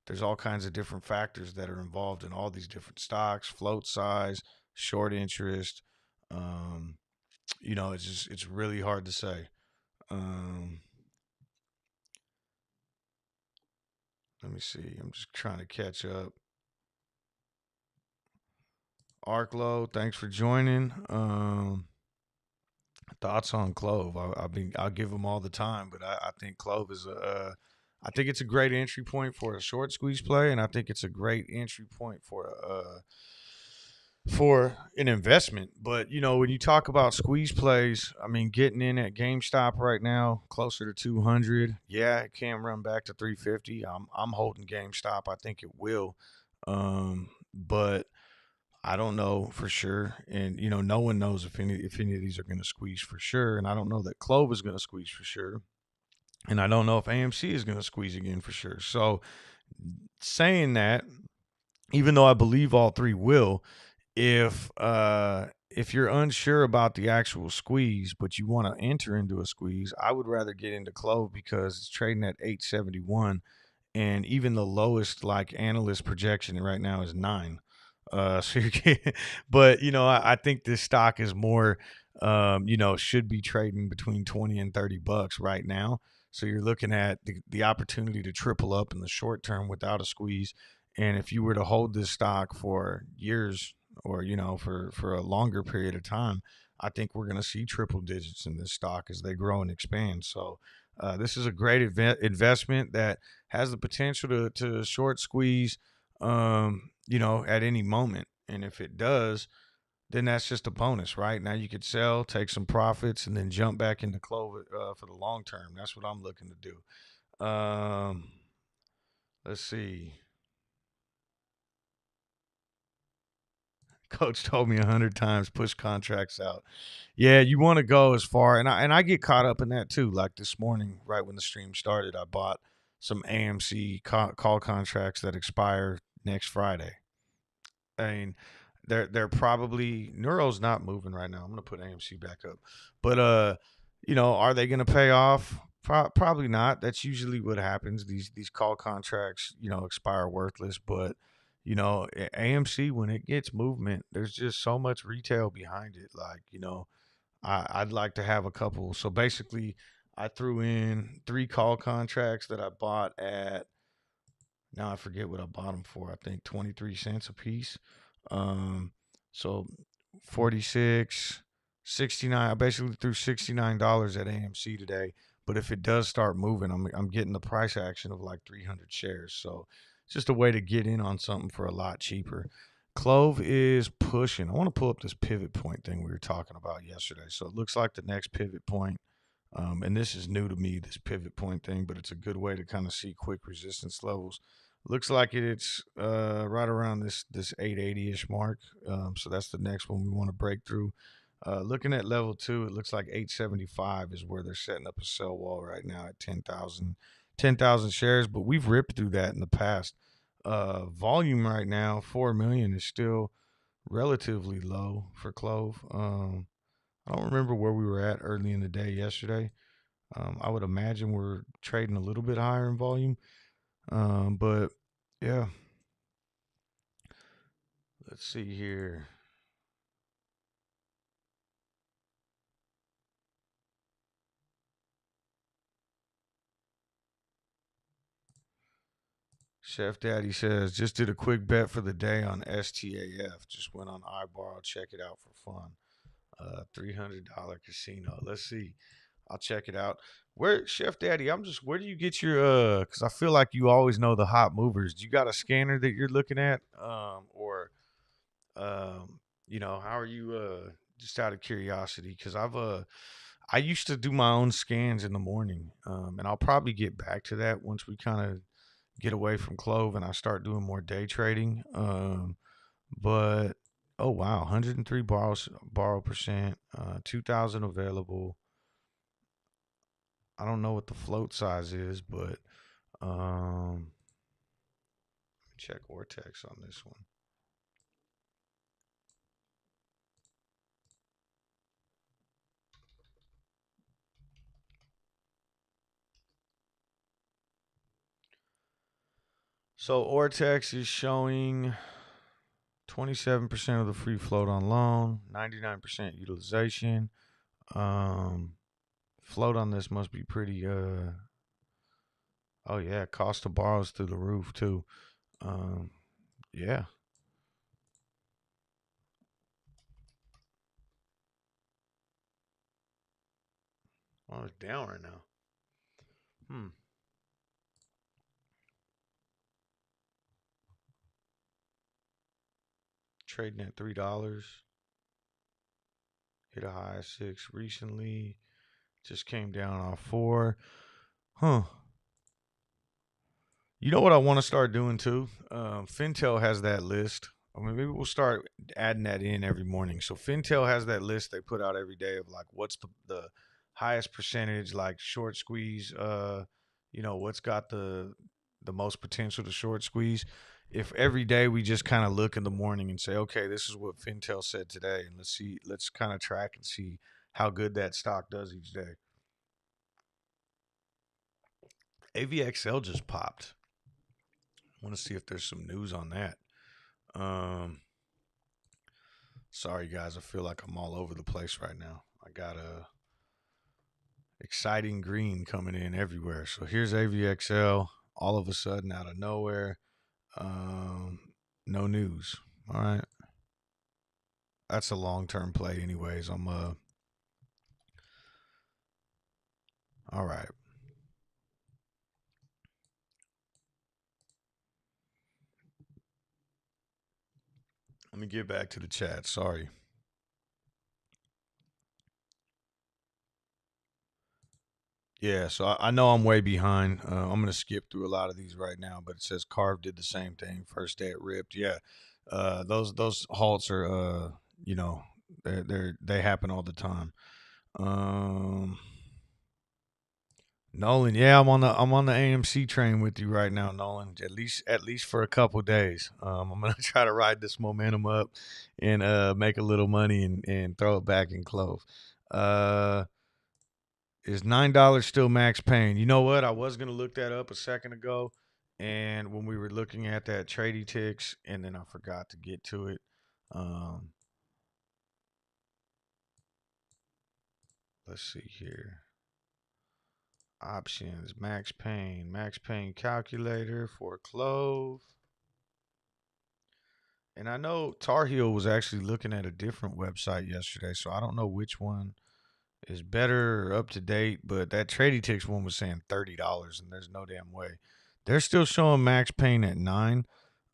there's all kinds of different factors that are involved in all these different stocks, float size, short interest. Um, it's really hard to say. Um, Let me see. I'm just trying to catch up. Arklow, thanks for joining. Thoughts on Clove? I'll give them all the time, but I think Clove is I think it's a great entry point for a short squeeze play, and I think it's a great entry point for an investment. But when you talk about squeeze plays, I mean, getting in at GameStop right now, closer to 200. Yeah, it can run back to 350. I'm holding GameStop. I think it will, but I don't know for sure, and no one knows if any of these are going to squeeze for sure, and I don't know that Clove is going to squeeze for sure, and I don't know if AMC is going to squeeze again for sure. So, saying that, even though I believe all three will, if you're unsure about the actual squeeze, but you want to enter into a squeeze, I would rather get into Clove because it's trading at 871, and even the lowest like analyst projection right now is 9. So you're getting, but I think this stock is more, should be trading between 20 and $30 right now. So you're looking at the opportunity to triple up in the short term without a squeeze. And if you were to hold this stock for years or, for a longer period of time, I think we're going to see triple digits in this stock as they grow and expand. So this is a great investment that has the potential to short squeeze, at any moment. And if it does, then that's just a bonus, right? Now you could sell, take some profits, and then jump back into Clover for the long term. That's what I'm looking to do. Let's see. Coach told me 100 times push contracts out. Yeah, you want to go as far, and I get caught up in that too. Like this morning, right when the stream started, I bought some AMC call contracts that expire next Friday. I mean, they're probably Neuro's not moving right now. I'm gonna put AMC back up, but are they gonna pay off? Probably not. That's usually what happens. These call contracts, expire worthless. But AMC, when it gets movement, there's just so much retail behind it. Like I'd like to have a couple. So basically, I threw in 3 call contracts that I bought at, now I forget what I bought them for. I think 23 cents a piece. Um, so 46, 69. I basically threw $69 at AMC today. But if it does start moving, I'm getting the price action of like 300 shares. So it's just a way to get in on something for a lot cheaper. Clove is pushing. I want to pull up this pivot point thing we were talking about yesterday. So it looks like the next pivot point, and this is new to me, this pivot point thing, but it's a good way to kind of see quick resistance levels. Looks like it's right around this 880-ish mark. So that's the next one we want to break through. Looking at level 2, it looks like 875 is where they're setting up a sell wall right now at 10,000 shares. But we've ripped through that in the past. Volume right now, 4 million, is still relatively low for Clove. I don't remember where we were at early in the day yesterday. I would imagine we're trading a little bit higher in volume. But yeah, let's see here. Chef Daddy says, just did a quick bet for the day on STAF. Just went on iBarl. Check it out for fun. $300 casino. Let's see. I'll check it out. Where, Chef Daddy, where do you get your, cause I feel like you always know the hot movers. Do you got a scanner that you're looking at? Or, how are you, just out of curiosity? Cause I used to do my own scans in the morning. And I'll probably get back to that once we kind of get away from Clove and I start doing more day trading. But oh wow, 103 borrow percent, 2,000 available. I don't know what the float size is, but Check Vortex on this one. So Ortex is showing 27% of the free float on loan, 99% utilization. Float on this must be pretty oh yeah, cost to borrow is through the roof too. Yeah. Oh, it's down right now. Trading at $3. Hit a high of 6 recently. Just came down off 4. Huh. You know what I want to start doing too? Fintel has that list. I mean, maybe we'll start adding that in every morning. So Fintel has that list they put out every day of like what's the highest percentage like short squeeze. What's got the most potential to short squeeze. If every day we just kind of look in the morning and say, okay, this is what Fintel said today, and let's kind of track and see how good that stock does each day. AVXL just popped. I want to see if there's some news on that. Sorry guys, I feel like I'm all over the place right now. I got a exciting green coming in everywhere. So here's AVXL all of a sudden out of nowhere. No news. All right. That's a long-term play anyways. All right. Let me get back to the chat. Sorry. Yeah, so I know I'm way behind. I'm gonna skip through a lot of these right now, but it says Carve did the same thing. First day it ripped. Yeah, those halts are they happen all the time. Um, Nolan, yeah, I'm on the AMC train with you right now, Nolan. At least for a couple days. I'm gonna try to ride this momentum up and make a little money and throw it back in Clove. Is $9 still max pain? You know what? I was gonna look that up a second ago, and when we were looking at that TRADYTICS, and then I forgot to get to it. Um, let's see here. Options, max pain calculator for Clove. And I know Tar Heel was actually looking at a different website yesterday, so I don't know which one is better or up to date, but that TRADYTICS one was saying $30, and there's no damn way. They're still showing max pain at 9.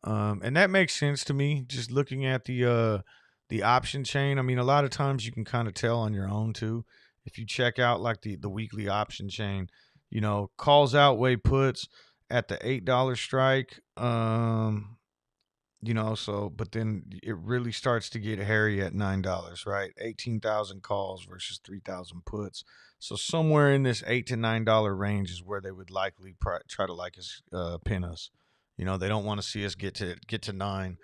And that makes sense to me, just looking at the option chain. I mean, a lot of times you can kind of tell on your own too. If you check out like the weekly option chain, calls outweigh puts at the $8 strike. So but then it really starts to get hairy at $9, right? 18,000 calls versus 3,000 puts. So somewhere in this $8 to $9 range is where they would likely try to like us pin us. They don't want to see us get to 9.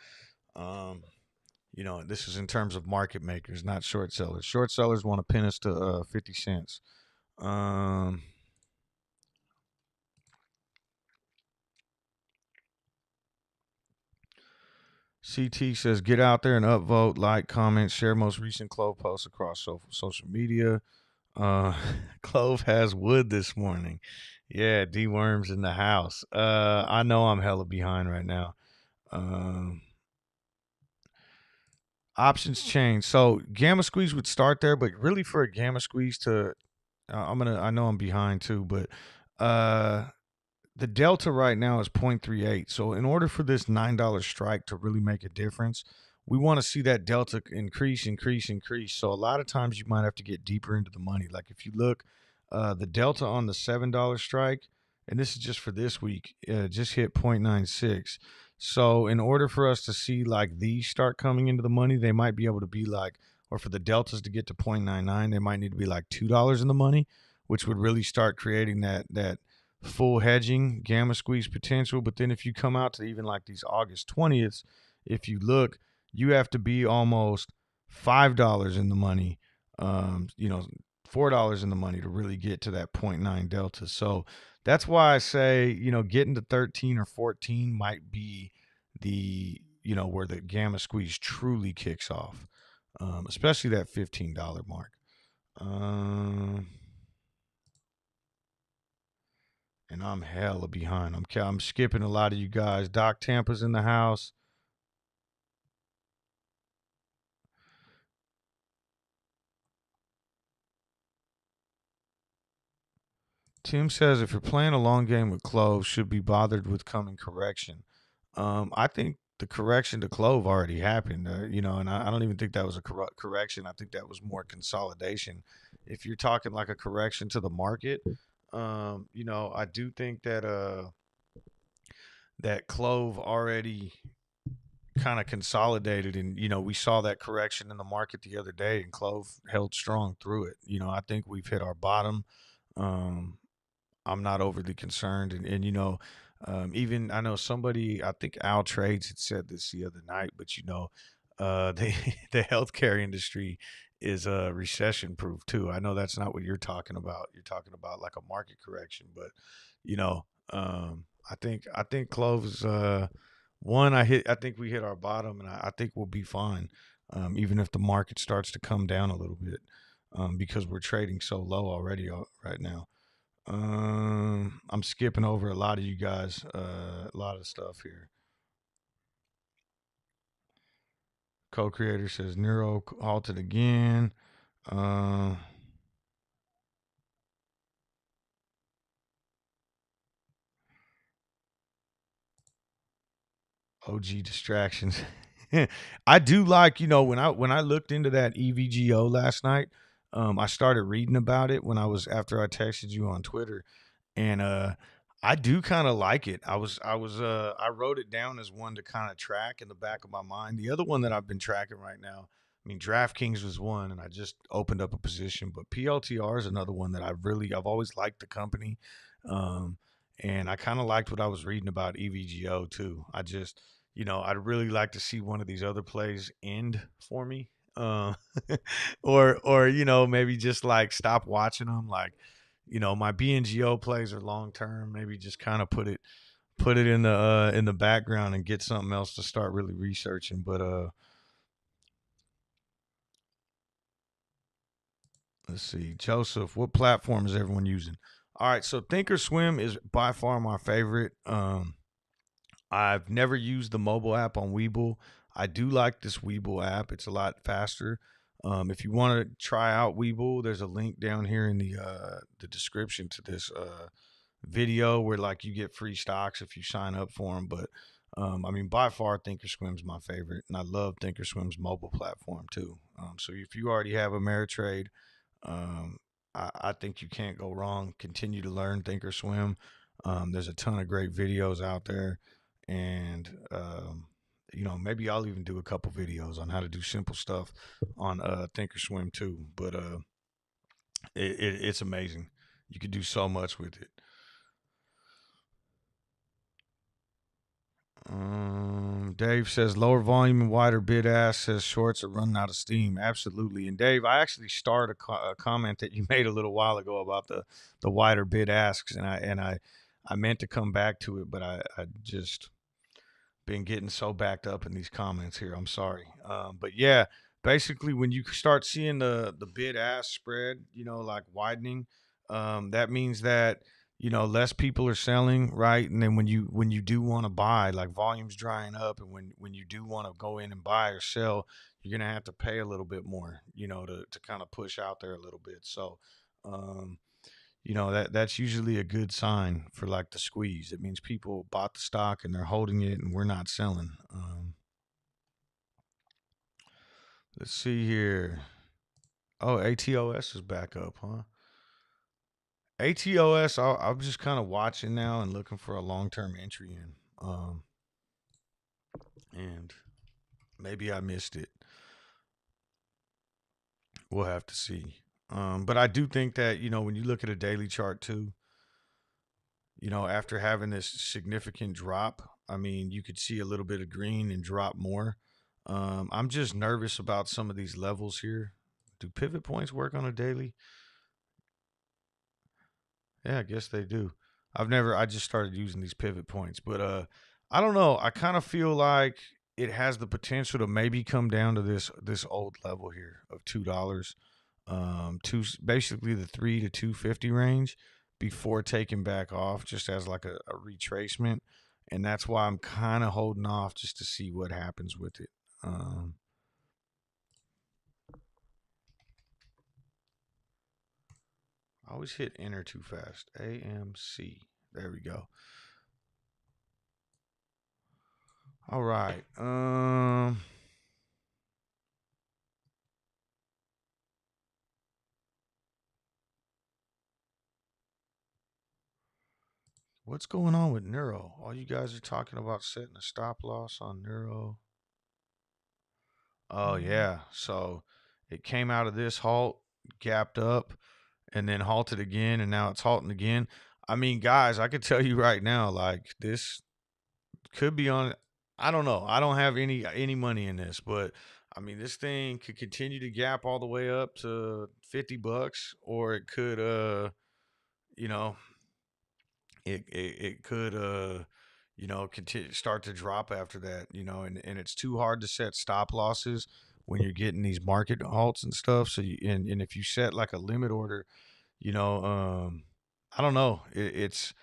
This is in terms of market makers, not short sellers. Short sellers want to pin us to 50 cents. CT says, get out there and upvote, like, comment, share most recent Clove posts across social media. Clove has wood this morning. Yeah, D Worms in the house. I know I'm hella behind right now. Options change. So gamma squeeze would start there, but really for a gamma squeeze to, I know I'm behind too, but the delta right now is 0.38. So in order for this $9 strike to really make a difference, we want to see that delta increase. So a lot of times you might have to get deeper into the money. Like if you look, the delta on the $7 strike, and this is just for this week, just hit 0.96. So in order for us to see like these start coming into the money, they might be able to be like, or for the deltas to get to 0.99, they might need to be like $2 in the money, which would really start creating that full hedging, gamma squeeze potential. But then if you come out to even like these August 20th, if you look, you have to be almost $5 in the money, $4 in the money to really get to that zero point 0.9 delta. So that's why I say, getting to 13 or 14 might be where the gamma squeeze truly kicks off, especially that $15 mark. And I'm hella behind. I'm skipping a lot of you guys. Doc Tampa's in the house. Tim says if you're playing a long game with Clove, should be bothered with coming correction. I think the correction to Clove already happened, and I don't even think that was a correction. I think that was more consolidation. If you're talking like a correction to the market, I do think that Clove already kind of consolidated, and we saw that correction in the market the other day, and Clove held strong through it. I think we've hit our bottom. Um, I'm not overly concerned, and even I know somebody, I think Al Trades had said this the other night, but the the healthcare industry is recession proof too. I know that's not what you're talking about. You're talking about like a market correction, but you know, I think Clove's one. I think we hit our bottom, and I think we'll be fine, even if the market starts to come down a little bit, because we're trading so low already right now. I'm skipping over a lot of you guys, a lot of stuff here. Co-creator says Nuro halted again. Uh, OG distractions. I do like, when I looked into that EVGO last night, I started reading about it when after I texted you on Twitter, and I do kind of like it. I wrote it down as one to kind of track in the back of my mind. The other one that I've been tracking right now, I mean, DraftKings was one, and I just opened up a position, but PLTR is another one that I've always liked the company. Um, and I kind of liked what I was reading about EVGO too. I'd really like to see one of these other plays end for me. Uh, or maybe just like stop watching them. Like, my BNGO plays are long term. Maybe just kind of put it in the background and get something else to start really researching. But let's see, Joseph, what platform is everyone using? All right, so Thinkorswim is by far my favorite. I've never used the mobile app on Webull. I do like this Webull app. It's a lot faster. If you want to try out Webull, there's a link down here in the description to this video where like you get free stocks if you sign up for them. But I mean, by far, Thinkorswim's my favorite, and I love Thinkorswim's mobile platform too. So if you already have Ameritrade, um, I think you can't go wrong. Continue to learn Thinkorswim. There's a ton of great videos out there, and maybe I'll even do a couple videos on how to do simple stuff on Thinkorswim too. But it's amazing. You can do so much with it. Dave says lower volume and wider bid ask, says shorts are running out of steam. Absolutely. And Dave, I actually started a comment that you made a little while ago about the wider bid asks, and I meant to come back to it, but I just been getting so backed up in these comments here. I'm sorry. But yeah, basically when you start seeing the bid ask spread, like widening, that means that less people are selling, right? And then when you do want to buy, like volume's drying up, and when you do want to go in and buy or sell, you're gonna have to pay a little bit more, to kind of push out there a little bit. So um that's usually a good sign for like the squeeze. It means people bought the stock and they're holding it, and we're not selling. Let's see here. Oh, ATOS is back up, huh? ATOS, I'm just kind of watching now and looking for a long-term entry in. And maybe I missed it. We'll have to see. But I do think that when you look at a daily chart too, you know, after having this significant drop, I mean, you could see a little bit of green and drop more. I'm just nervous about some of these levels here. Do pivot points work on a daily? Yeah, I guess they do. I just started using these pivot points, but I don't know. I kind of feel like it has the potential to maybe come down to this old level here of $2. Two basically the 3 to 250 range before taking back off, just as like a retracement, and that's why I'm kind of holding off just to see what happens with it. I always hit enter too fast. AMC. There we go. All right. What's going on with Nuro? All you guys are talking about setting a stop loss on Nuro. Oh yeah. So it came out of this halt, gapped up, and then halted again, and now it's halting again. I mean, guys, I could tell you right now, like this could be on. I don't know. I don't have any money in this, but I mean, this thing could continue to gap all the way up to $50, or it could, you know, it could you know, continue start to drop after that, you know, and it's too hard to set stop losses when you're getting these market halts and stuff. So and if you set like a limit order, you know, I don't know, it's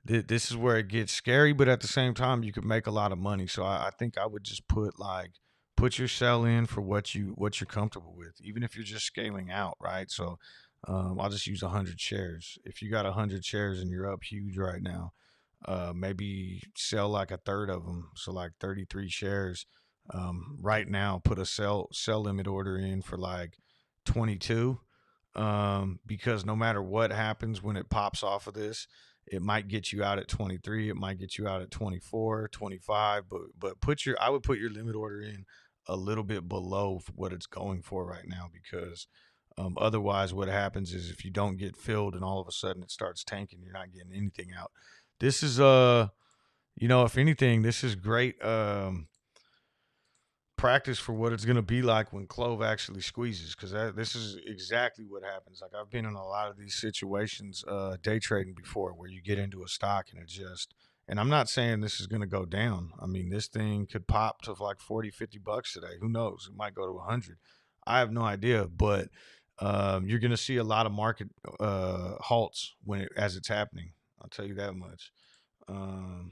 this is where it gets scary, but at the same time you could make a lot of money. So I think I would just put your sell in for what you're comfortable with, even if you're just scaling out, right? So I'll just use 100 shares. If you got 100 shares and you're up huge right now, maybe sell like a third of them, so like 33 shares. Right now, put a sell limit order in for like 22, because no matter what happens when it pops off of this, it might get you out at 23, it might get you out at 24, 25, but I would put your limit order in a little bit below what it's going for right now, because otherwise what happens is if you don't get filled and all of a sudden it starts tanking, you're not getting anything out. This is you know, if anything, this is great practice for what it's going to be like when Clove actually squeezes, because this is exactly what happens. Like, I've been in a lot of these situations day trading before, where you get into a stock and it just, and I'm not saying this is going to go down. I mean, this thing could pop to like 40, $50 today. Who knows? It might go to 100. I have no idea, but you're going to see a lot of market halts as it's happening. I'll tell you that much. Um,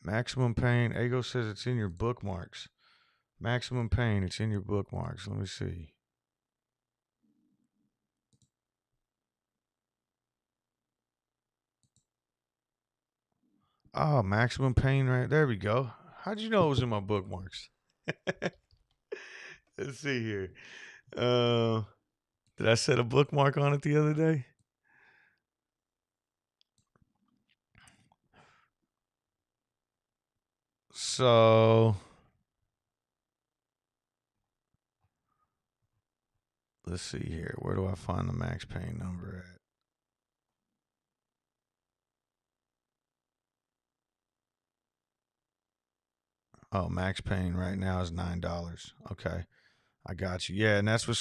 Maximum pain. Ego says it's in your bookmarks. Maximum pain. It's in your bookmarks. Let me see. Oh, maximum pain. Right there. We go. How'd you know it was in my bookmarks? Let's see here. Uh, did I set a bookmark on it the other day? So let's see here. Where do I find the max pain number at? Oh, max pain right now is $9. Okay, I got you. Yeah, and that's what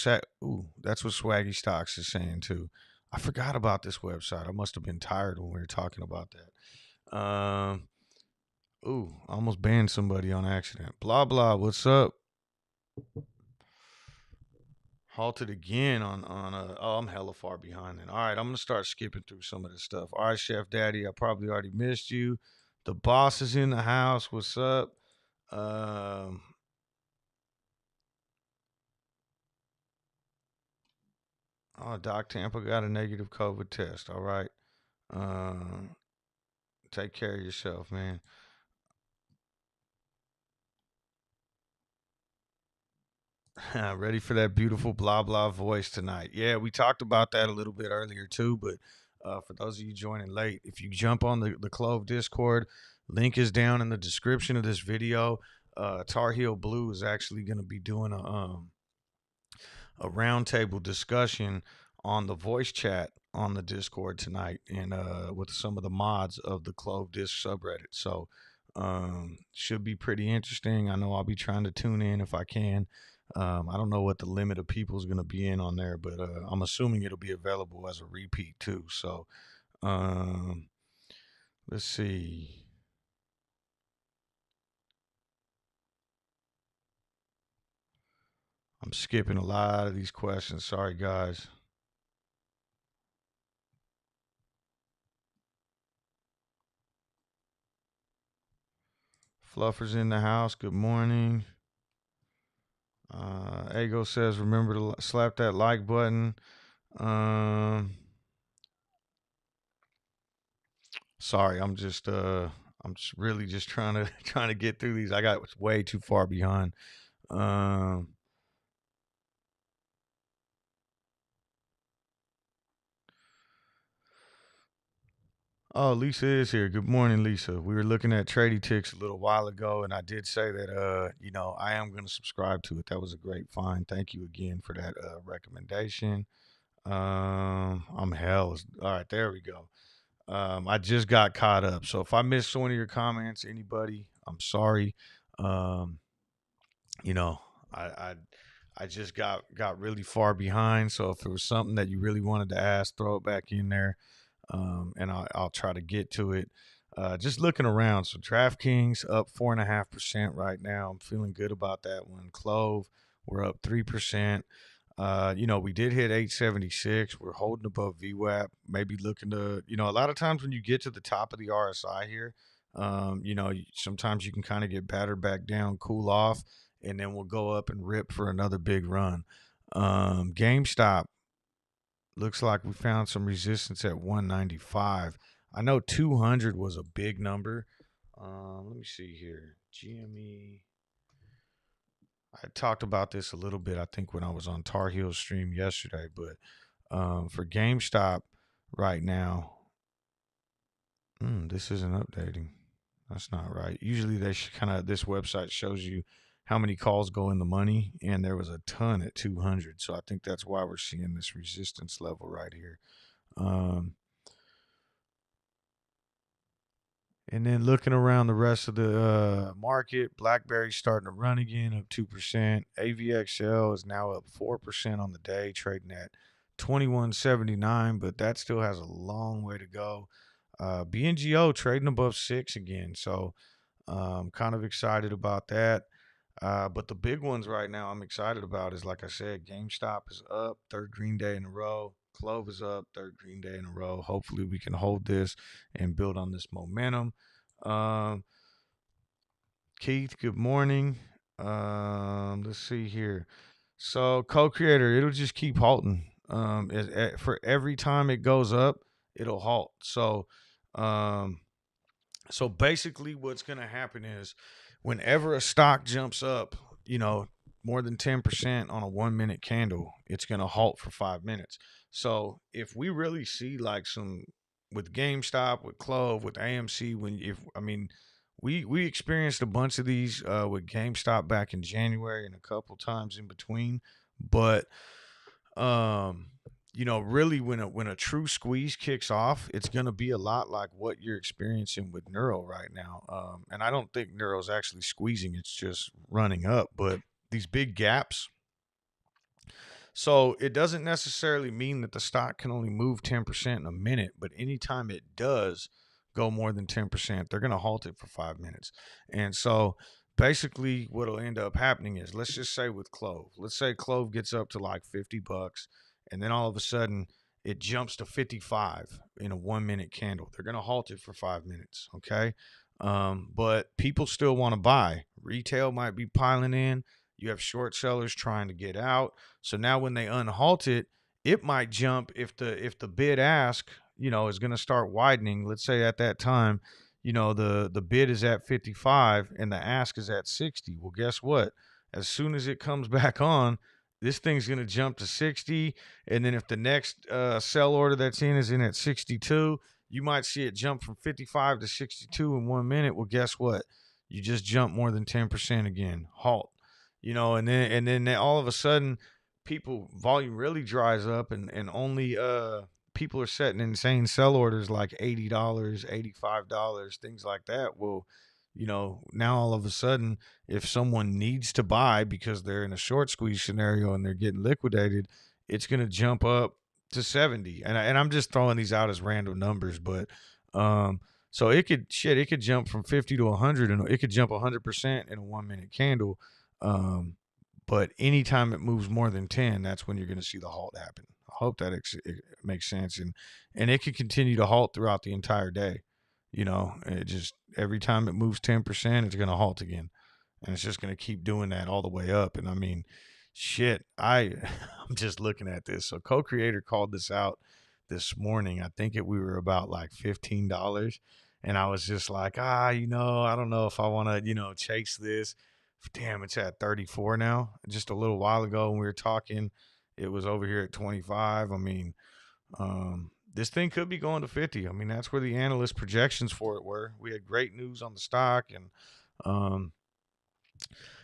that's what Swaggy Stocks is saying too. I forgot about this website. I must have been tired when we were talking about that. I almost banned somebody on accident. Blah blah. What's up? Halted again on a. Oh, I'm hella far behind then. All right, I'm gonna start skipping through some of this stuff. All right, Chef Daddy, I probably already missed you. The boss is in the house. What's up? Um, Doc Tampa got a negative COVID test. All right. Um, take care of yourself, man. Ready for that beautiful blah blah voice tonight. Yeah, we talked about that a little bit earlier too, but for those of you joining late, if you jump on the Clove Discord, link is down in the description of this video. Tar Heel Blue is actually going to be doing a roundtable discussion on the voice chat on the Discord tonight, and with some of the mods of the Clove Disc subreddit. So should be pretty interesting. I know I'll be trying to tune in if I can. I don't know what the limit of people is going to be in on there, but I'm assuming it'll be available as a repeat too. So um, let's see. I'm skipping a lot of these questions. Sorry, guys. Fluffer's in the house. Good morning. Ego says, remember to slap that like button. Sorry, I'm just really just trying to trying to get through these. I got way too far behind. Um, oh, Lisa is here. Good morning, Lisa. We were looking at TRADYTICS a little while ago, and I did say that I am going to subscribe to it. That was a great find. Thank you again for that recommendation. I'm hell. All right, there we go. I just got caught up. So if I missed one of your comments, anybody, I'm sorry. Um, you know, I, I I just got really far behind. So if there was something that you really wanted to ask, throw it back in there, and I'll try to get to it. Just looking around, so DraftKings up 4.5% right now. I'm feeling good about that one. Clove, we're up 3%. We did hit 876. We're holding above VWAP. Maybe looking to, a lot of times when you get to the top of the RSI here, sometimes you can kind of get battered back down, cool off, and then we'll go up and rip for another big run. GameStop looks like we found some resistance at 195. I know 200 was a big number. Let me see here. GME. I talked about this a little bit, I think, when I was on Tar Heel's stream yesterday. But for GameStop right now, this isn't updating. That's not right. Usually they this website shows you how many calls go in the money, and there was a ton at 200. So I think that's why we're seeing this resistance level right here. And then looking around the rest of the market, BlackBerry's starting to run again, up 2%. AVXL is now up 4% on the day, trading at 21.79, but that still has a long way to go. BNGO trading above 6 again, so kind of excited about that. But the big ones right now I'm excited about is, like I said, GameStop is up, third green day in a row. Clove is up, third green day in a row. Hopefully we can hold this and build on this momentum. Um, Keith, good morning. Let's see here. So co-creator, it'll just keep halting. For every time it goes up, it'll halt. Um, so basically, what's going to happen is whenever a stock jumps up, more than 10% on a 1 minute candle, it's going to halt for 5 minutes. So if we really see like some with GameStop, with Clove, with AMC, we experienced a bunch of these with GameStop back in January and a couple times in between, but um really when a true squeeze kicks off, it's going to be a lot like what you're experiencing with Nuro right now. And I don't think Neuro's actually squeezing, it's just running up, but these big gaps. So it doesn't necessarily mean that the stock can only move 10% in a minute, but anytime it does go more than 10%, they're going to halt it for 5 minutes. And so basically what'll end up happening is, let's just say with Clove, let's say Clove gets up to like $50, and then all of a sudden it jumps to 55 in a 1 minute candle. They're going to halt it for 5 minutes. Okay. But people still want to buy. Retail might be piling in. You have short sellers trying to get out. So now when they unhalt it, it might jump if the bid ask, is going to start widening. Let's say at that time, the bid is at 55 and the ask is at 60. Well, guess what? As soon as it comes back on, this thing's going to jump to 60. And then if the next sell order that's in is in at 62, you might see it jump from 55 to 62 in 1 minute. Well, guess what? You just jump more than 10% again. Halt. And then all of a sudden people volume really dries up, and only people are setting insane sell orders like $80, $85, things like that. Well, now all of a sudden, if someone needs to buy because they're in a short squeeze scenario and they're getting liquidated, it's going to jump up to 70. And I'm just throwing these out as random numbers, but so it could jump from 50 to 100, and it could jump 100% in a 1 minute candle. But anytime it moves more than 10, that's when you're going to see the halt happen. I hope that it makes sense, and it could continue to halt throughout the entire day. It just every time it moves 10%, it's going to halt again, and it's just going to keep doing that all the way up. And I mean, shit, I'm just looking at this. So co-creator called this out this morning. I think we were about like $15, and I was just like, I don't know if I want to, chase this. Damn, it's at 34 now. Just a little while ago when we were talking, it was over here at 25. I mean, this thing could be going to 50. I mean, that's where the analyst projections for it were. We had great news on the stock, and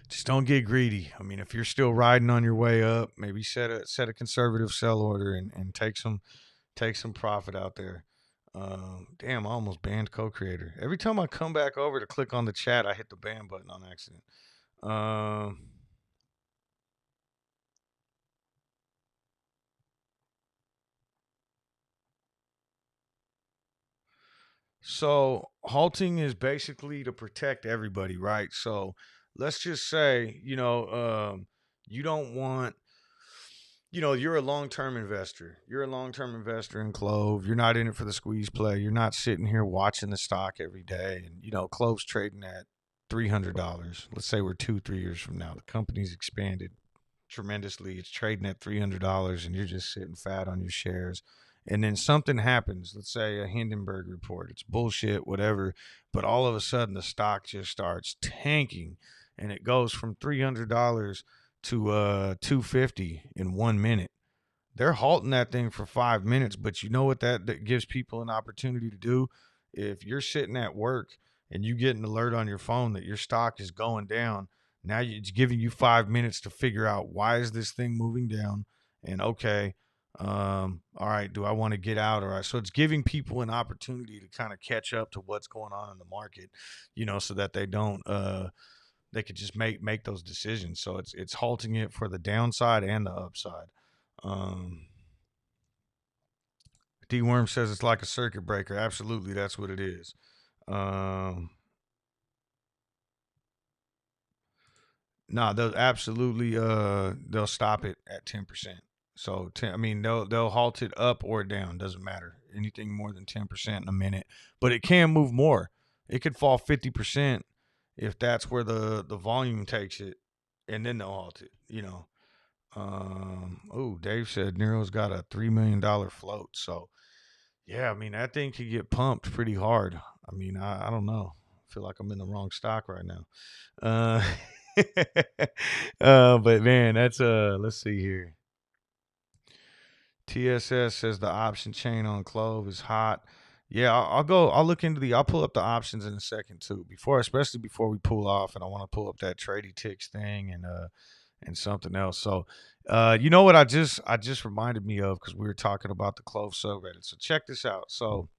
just don't get greedy. I mean, if you're still riding on your way up, maybe set a conservative sell order and take some profit out there. Damn, I almost banned co-creator. Every time I come back over to click on the chat, I hit the ban button on accident. So halting is basically to protect everybody, right? So let's just say, you don't want, you're a long-term investor. You're a long-term investor in Clove. You're not in it for the squeeze play. You're not sitting here watching the stock every day. And, Clove's trading at $300. Let's say we're 2-3 years from now. The company's expanded tremendously. It's trading at $300, and you're just sitting fat on your shares. And then something happens. Let's say a Hindenburg report. It's bullshit, whatever. But all of a sudden, the stock just starts tanking, and it goes from $300 to $250 in 1 minute. They're halting that thing for 5 minutes, but you know what that gives people an opportunity to do? If you're sitting at work and you get an alert on your phone that your stock is going down, now it's giving you 5 minutes to figure out, why is this thing moving down? And okay, all right, do I want to get out? All right, so it's giving people an opportunity to kind of catch up to what's going on in the market, so that they don't they could just make those decisions. So it's halting it for the downside and the upside. D Worm says it's like a circuit breaker. Absolutely, that's what it is. No, they'll absolutely they'll stop it at 10%. So I mean, they'll halt it up or down. Doesn't matter. Anything more than 10% in a minute, but it can move more. It could fall 50% if that's where the volume takes it, and then they'll halt it. Dave said Nero's got a $3 million float. So yeah, I mean, that thing could get pumped pretty hard. I mean, I don't know. I feel like I'm in the wrong stock right now. Uh, but man, that's let's see here. TSS says the option chain on Clove is hot. Yeah, I'll look into I'll pull up the options in a second too. Especially before we pull off, and I want to pull up that TRADYTICS thing and something else. So, you know what I just reminded me of, because we were talking about the Clove subreddit. So check this out. So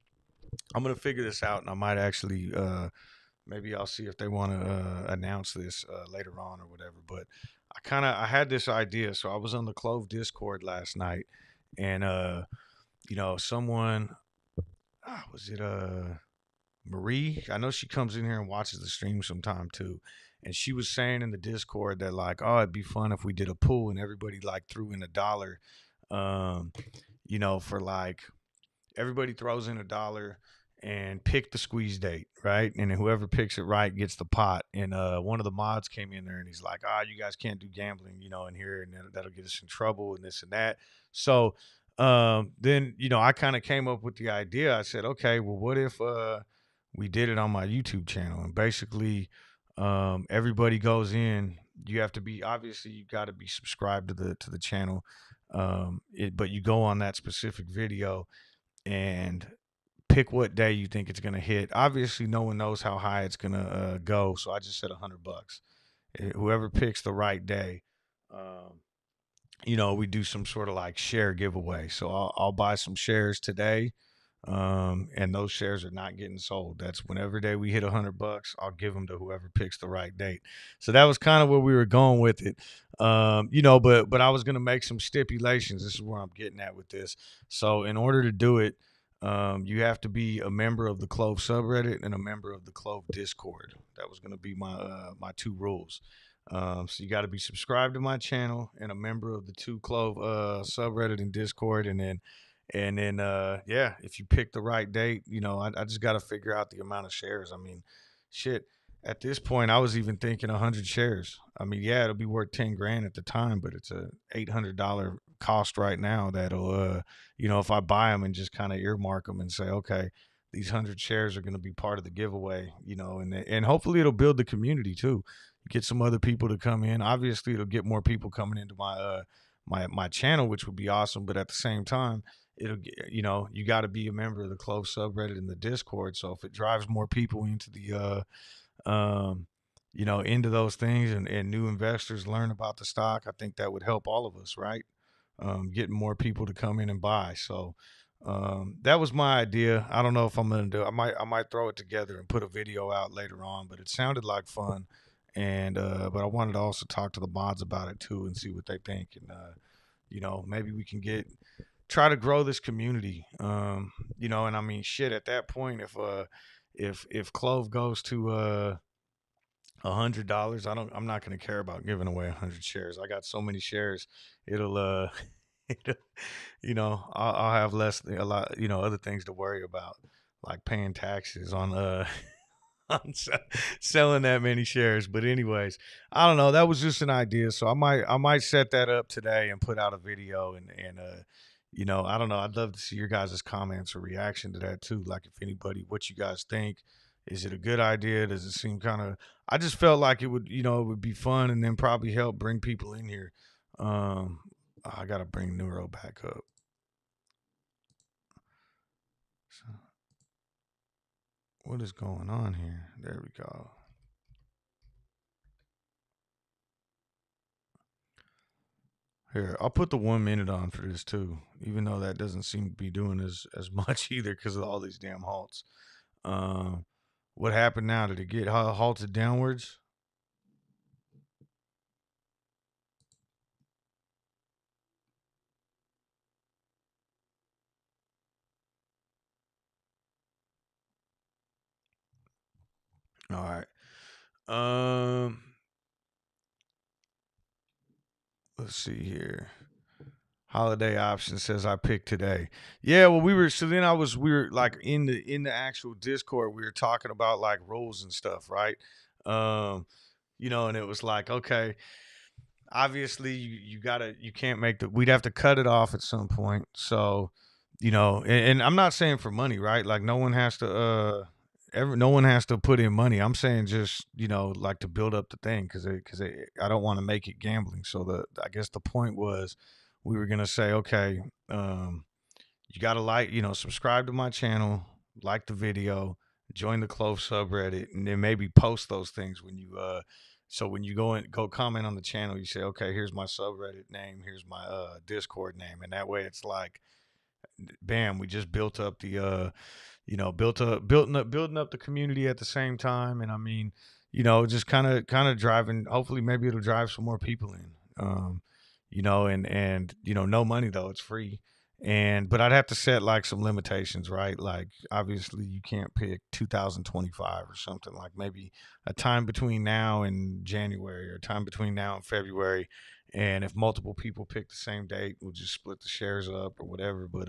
I'm gonna figure this out, and I might actually maybe I'll see if they want to announce this later on or whatever. But I had this idea. So I was on the Clove Discord last night, and someone was it Marie? I know she comes in here and watches the stream sometime too. And she was saying in the Discord that, like, oh, it'd be fun if we did a pool and everybody like threw in $1, for like, everybody throws in $1 and pick the squeeze date, right? And then whoever picks it right gets the pot. And one of the mods came in there and he's like, you guys can't do gambling, in here, and that'll get us in trouble and this and that. So then, I kind of came up with the idea. I said, okay, well, what if we did it on my YouTube channel? And basically, everybody goes in. You have to be, obviously, you got to be subscribed to the channel. But you go on that specific video and pick what day you think it's going to hit. Obviously, no one knows how high it's going to go, so I just said $100. Whoever picks the right day, we do some sort of like share giveaway. So I'll buy some shares today, and those shares are not getting sold. That's whenever day we hit $100, I'll give them to whoever picks the right date. So that was kind of where we were going with it. But I was gonna make some stipulations. This is where I'm getting at with this. So in order to do it, you have to be a member of the Clove subreddit and a member of the Clove Discord. That was gonna be my two rules. So you got to be subscribed to my channel and a member of the two Clove subreddit and Discord, and then yeah, if you pick the right date, I just got to figure out the amount of shares. I mean, shit. At this point, I was even thinking 100 shares. I mean, yeah, it'll be worth 10 grand at the time, but it's a $800 cost right now. That'll, if I buy them and just kind of earmark them and say, okay, these 100 shares are going to be part of the giveaway, and hopefully it'll build the community too. Get some other people to come in. Obviously, it'll get more people coming into my channel, which would be awesome. But at the same time, it'll you got to be a member of the Clove subreddit and the Discord. So if it drives more people into the into those things, and new investors learn about the stock, I think that would help all of us, right? Getting more people to come in and buy. So that was my idea. I don't know if I'm gonna do it. I might throw it together and put a video out later on, but it sounded like fun. And but I wanted to also talk to the mods about it too and see what they think. And maybe we can try to grow this community. And I mean, shit, at that point, if Clove goes to $100, I'm not gonna care about giving away 100 shares. I got so many shares, it'll it'll, I'll have a lot, other things to worry about, like paying taxes on on selling that many shares. But anyways, I don't know. That was just an idea, so I might set that up today and put out a video. And I don't know. I'd love to see your guys' comments or reaction to that too. Like, if anybody, what you guys think. Is it a good idea? Does it seem kind of? I just felt like it would be fun, and then probably help bring people in here. I gotta bring Nuro back up. So, what is going on here? There we go. Here, I'll put the 1 minute on for this too, even though that doesn't seem to be doing as much either because of all these damn halts. Um, what happened now? Did it get halted downwards? All right. Um, let's see here. Holiday option says I picked today. Yeah, well, we were like in the actual Discord, we were talking about like rules and stuff, right? Um, and it was like, okay, obviously you can't make we'd have to cut it off at some point. So, and I'm not saying for money, right? Like no one has to no one has to put in money. I'm saying just, like to build up the thing because I don't want to make it gambling. So I guess the point was we were gonna say, okay, you gotta subscribe to my channel, like the video, join the Clove subreddit, and then maybe post those things when you so when you go comment on the channel, you say, okay, here's my subreddit name, here's my Discord name, and that way it's like, bam, we just built up the building up the community at the same time. And I mean, just kind of driving, hopefully maybe it'll drive some more people in. And no money though, it's free. But I'd have to set like some limitations, right? Like obviously you can't pick 2025 or something, like maybe a time between now and January or time between now and February. And if multiple people pick the same date, we'll just split the shares up or whatever. But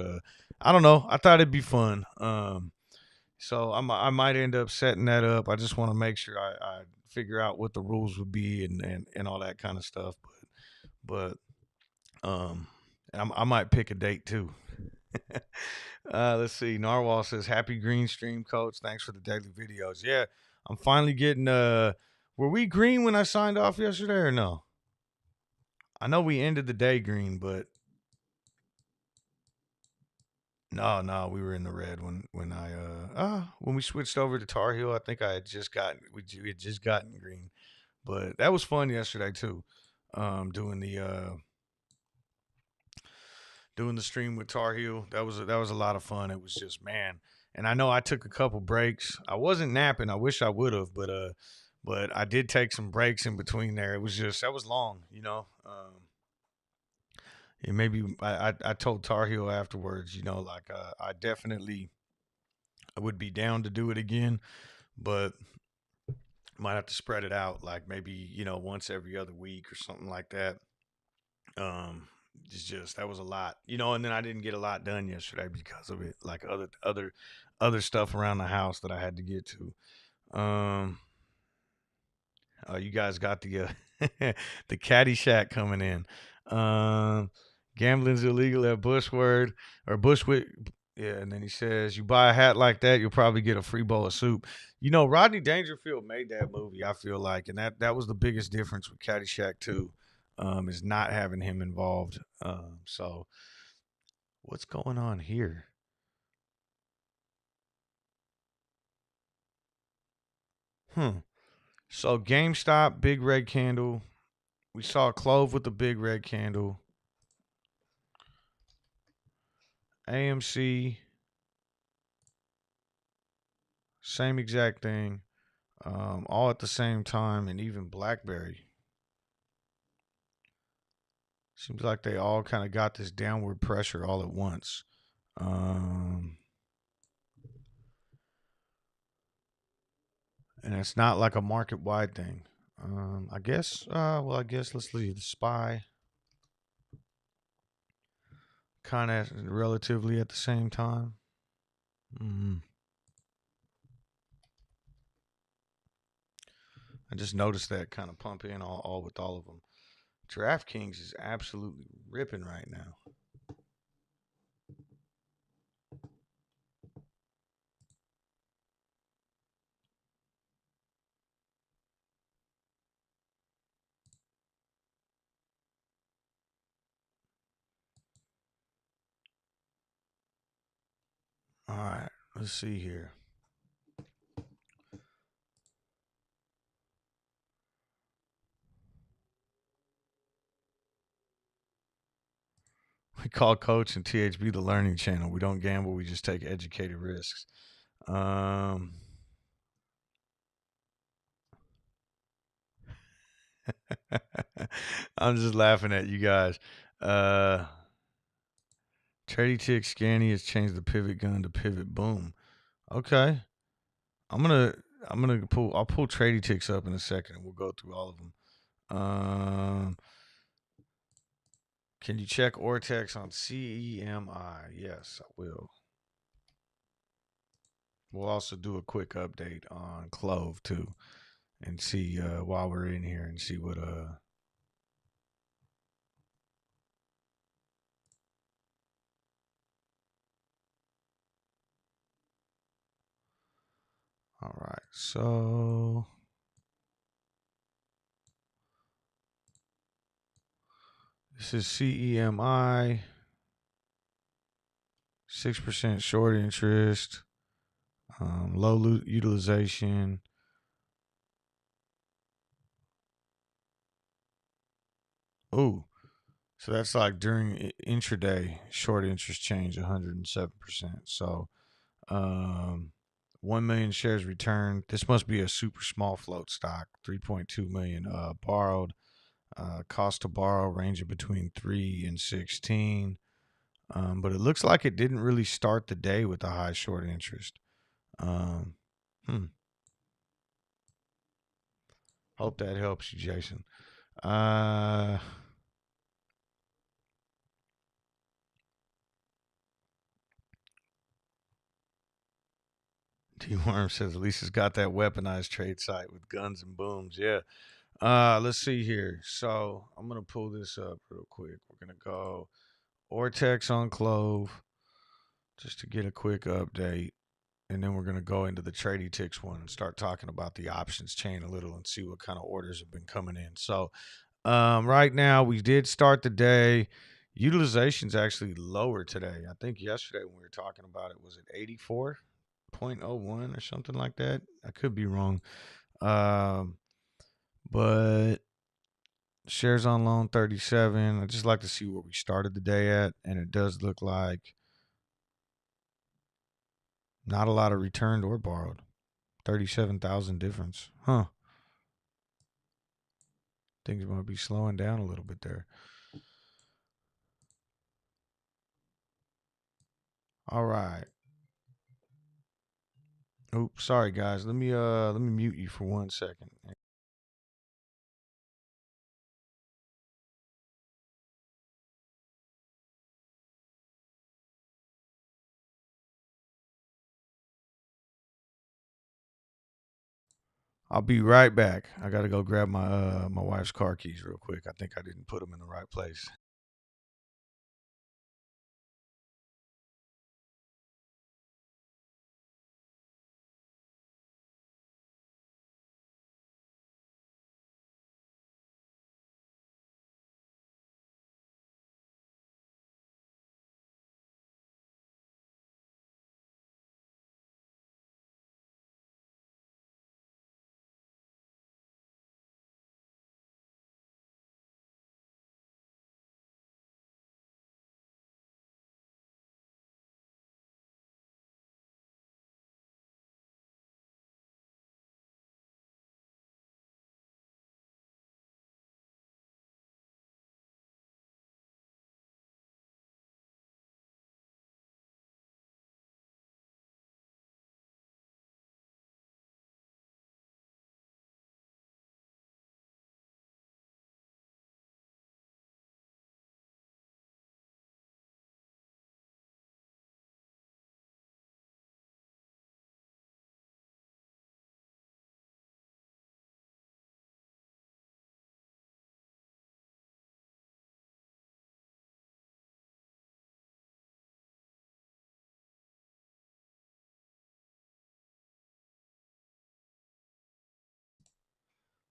I don't know. I thought it'd be fun. So I might end up setting that up. I just want to make sure I figure out what the rules would be and all that kind of stuff. But I might pick a date too. Let's see. Narwhal says, "Happy green stream, coach. Thanks for the daily videos." Yeah, I'm finally getting. Were we green when I signed off yesterday or no? I know we ended the day green, but no, we were in the red when we switched over to Tar Heel. I think I had just gotten we had just gotten green, but that was fun yesterday too. Doing the doing the stream with Tar Heel. That was a lot of fun. It was just, man. And I know I took a couple breaks. I wasn't napping. I wish I would have, but I did take some breaks in between there. It was just that was long, you know. And maybe I told Tar Heel afterwards, you know, like I definitely I would be down to do it again, but might have to spread it out, like maybe once every other week or something like that. Um, it's just that was a lot, and then I didn't get a lot done yesterday because of it, like other stuff around the house that I had to get to. You guys got the the caddy shack coming in. Gambling's illegal at Bushword or Bushwick. Yeah, and then he says, "You buy a hat like that, you'll probably get a free bowl of soup." Rodney Dangerfield made that movie. I feel like, and that was the biggest difference with Caddyshack 2, is not having him involved. So what's going on here? So GameStop, big red candle. We saw Clove with the big red candle. AMC, same exact thing, all at the same time, and even BlackBerry. Seems like they all kind of got this downward pressure all at once. And it's not like a market wide thing. I guess, I guess let's leave the SPY kind of relatively at the same time. I just noticed that kind of pump in all with all of them. DraftKings is absolutely ripping right now. All right, let's see here. We call Coach and THB the learning channel. We don't gamble. We just take educated risks. I'm just laughing at you guys. TRADYTICS Scanny has changed the pivot gun to pivot boom. Okay. I'm gonna I'll pull TRADYTICS up in a second and we'll go through all of them. Can you check Ortex on CEMI? Yes, I will. We'll also do a quick update on Clove too, and see while we're in here and see what All right, so this is CEMI, 6% short interest, low utilization. Oh, so that's like during intraday short interest change, 107%. So, 1 million shares returned. This must be a super small float stock. 3.2 million borrowed. Cost to borrow ranging between 3 and 16. But it looks like it didn't really start the day with a high short interest. Hope that helps you, Jason. D-Worm says at least it's got that weaponized trade site with guns and booms. Yeah. Let's see here. So I'm gonna pull this up real quick. We're gonna go Ortex on Clove just to get a quick update. And then we're going to go into the TRADYTICS one and start talking about the options chain a little and see what kind of orders have been coming in. So right now we did start the day. Utilization's actually lower today. I think yesterday when we were talking about it, was it 84.01 or something like that? I could be wrong. But Shares on loan 37. I just like to see where we started the day at, and it does look like not a lot of returned or borrowed. 37,000 difference. Huh. Things might be slowing down a little bit there. All right. Oops, sorry guys. Let me mute you for 1 second. I'll be right back. I gotta go grab my wife's car keys real quick. I think I didn't put them in the right place.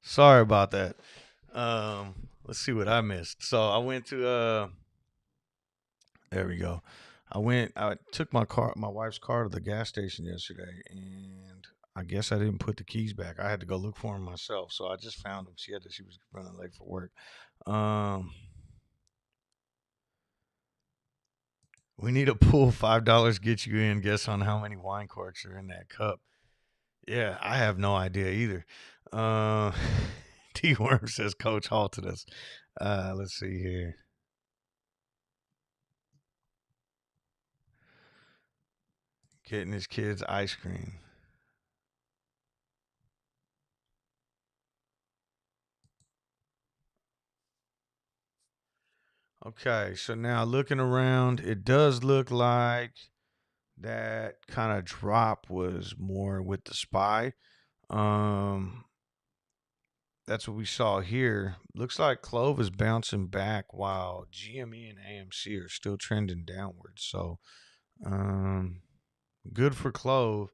Sorry about that. Let's see what I missed. So I went to there we go. I took my wife's car to the gas station yesterday, and I guess I didn't put the keys back. I had to go look for them myself. So I just found them. She was running late for work. Um we need a pool. $5 get you in. Guess on how many wine corks are in that cup. Yeah, I have no idea either. Uh T Worm says Coach halted us. Let's see here. Getting his kids ice cream. Okay, so now looking around, it does look like that kind of drop was more with the SPY. Um, that's what we saw here. Looks like Clove is bouncing back while GME and AMC are still trending downwards. So, um, good for Clove.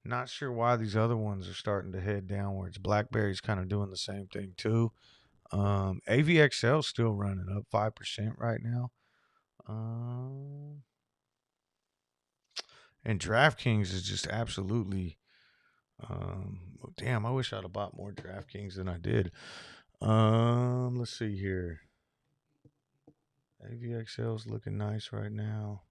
Not sure why these other ones are starting to head downwards. BlackBerry's kind of doing the same thing too. AVXL still running up 5% right now. Um, and DraftKings is just absolutely. Damn, I wish I'd have bought more DraftKings than I did. Let's see here. AVXL's looking nice right now.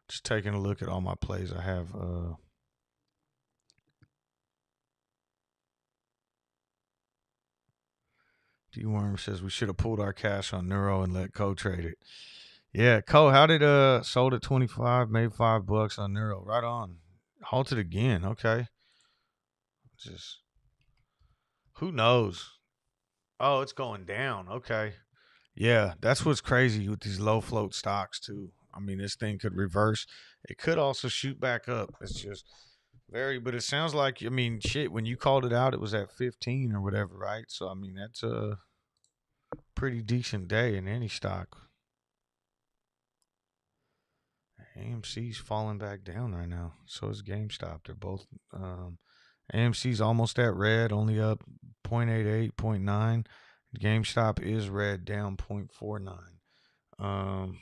Just taking a look at all my plays I have. D-Worm says we should have pulled our cash on Nuro and let Co trade it. Yeah, Co, how did sold at 25, made $5 on Nuro? Right on. Halted again. Okay. Just who knows? Oh, it's going down. Okay. Yeah, that's what's crazy with these low float stocks too. I mean, this thing could reverse. It could also shoot back up. It's just very, but it sounds like, I mean, shit, when you called it out, it was at 15 or whatever, right? So, I mean, that's a pretty decent day in any stock. AMC's falling back down right now. So is GameStop. They're both, AMC's almost at red, only up 0.88, 0.9. GameStop is red, down 0.49. Um,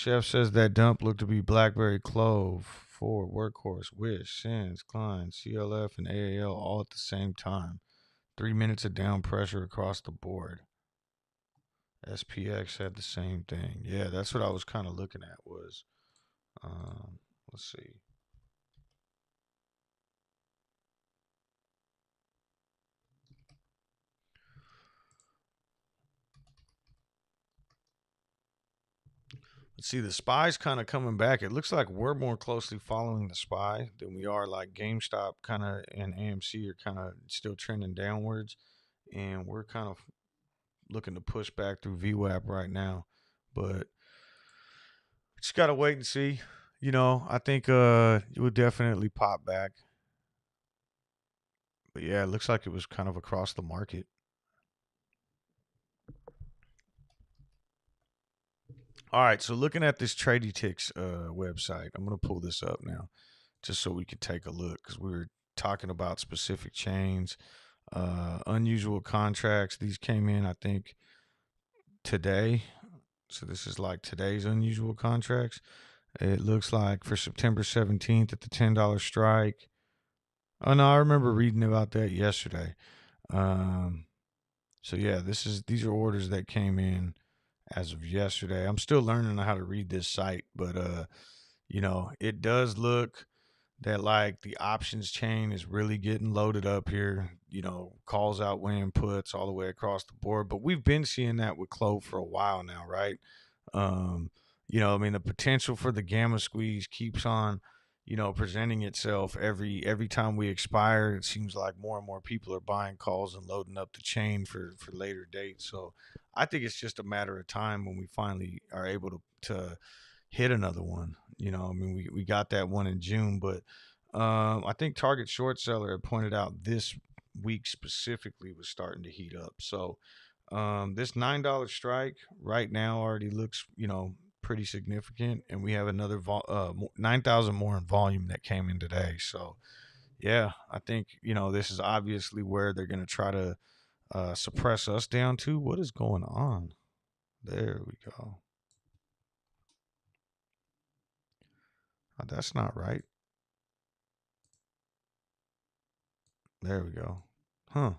Chef says that dump looked to be Blackberry Clove, Ford, Workhorse, Wish, Sins, Klein, CLF, and AAL all at the same time. 3 minutes of down pressure across the board. SPX had the same thing. Yeah, that's what I was kind of looking at was, let's see. Let's see, the SPY's kind of coming back. It looks like we're more closely following the SPY than we are like GameStop kind of and AMC are kind of still trending downwards. And we're kind of looking to push back through VWAP right now. But just got to wait and see. You know, I think it would definitely pop back. But yeah, it looks like it was kind of across the market. All right, so looking at this TRADYTICS website, I'm going to pull this up now just so we could take a look because we were talking about specific chains, unusual contracts. These came in, I think, today. So this is like today's unusual contracts. It looks like for September 17th at the $10 strike. Oh no, I remember reading about that yesterday. Um, so yeah, these are orders that came in as of yesterday. I'm still learning how to read this site, but you know, it does look that like the options chain is really getting loaded up here. You know, calls outweighing puts all the way across the board. But we've been seeing that with Clove for a while now, right? Um, you know, I mean, the potential for the gamma squeeze keeps on, you know, presenting itself every time we expire. It seems like more and more people are buying calls and loading up the chain for later dates. So I think it's just a matter of time when we finally are able to hit another one. You know, I mean, we got that one in June, but I think Target Short Seller had pointed out this week specifically was starting to heat up. So this $9 strike right now already looks, you know, pretty significant, and we have another 9,000 more in volume that came in today. So yeah, I think you know this is obviously where they're going to try to suppress us down to. What is going on? There we go. Oh, that's not right. There we go. Huh.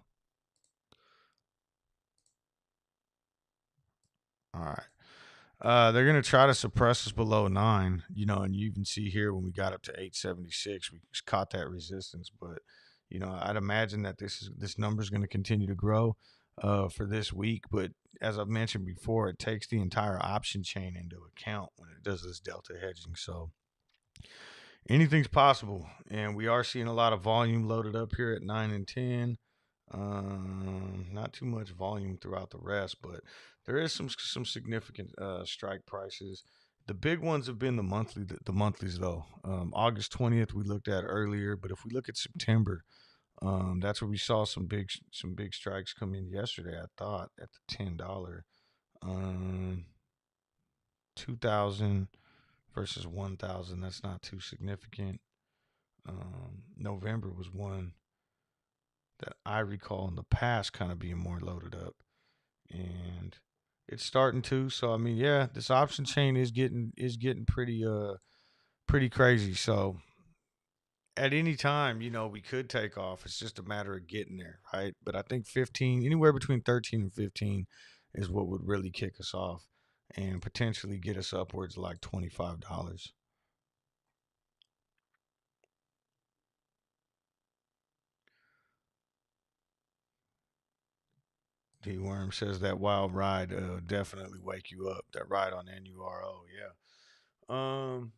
All right. They're gonna try to suppress us below 9, you know, and you even see here when we got up to 876, we just caught that resistance. But you know, I'd imagine that this number is going to continue to grow for this week. But as I've mentioned before, it takes the entire option chain into account when it does this delta hedging. So anything's possible, and we are seeing a lot of volume loaded up here at 9 and 10. Not too much volume throughout the rest, but there is some significant strike prices. The big ones have been the monthlies though. August 20th we looked at earlier, but if we look at September, that's where we saw some big strikes come in yesterday. I thought at the $10, 2,000 versus 1,000. That's not too significant. November was one that I recall in the past kind of being more loaded up, and it's starting to. So I mean, yeah, this option chain is getting pretty crazy. So at any time, you know, we could take off. It's just a matter of getting there, right? But I think 15, anywhere between 13 and 15, is what would really kick us off and potentially get us upwards like $25. D Worm says that wild ride definitely wake you up. That ride on NURO, yeah. Um,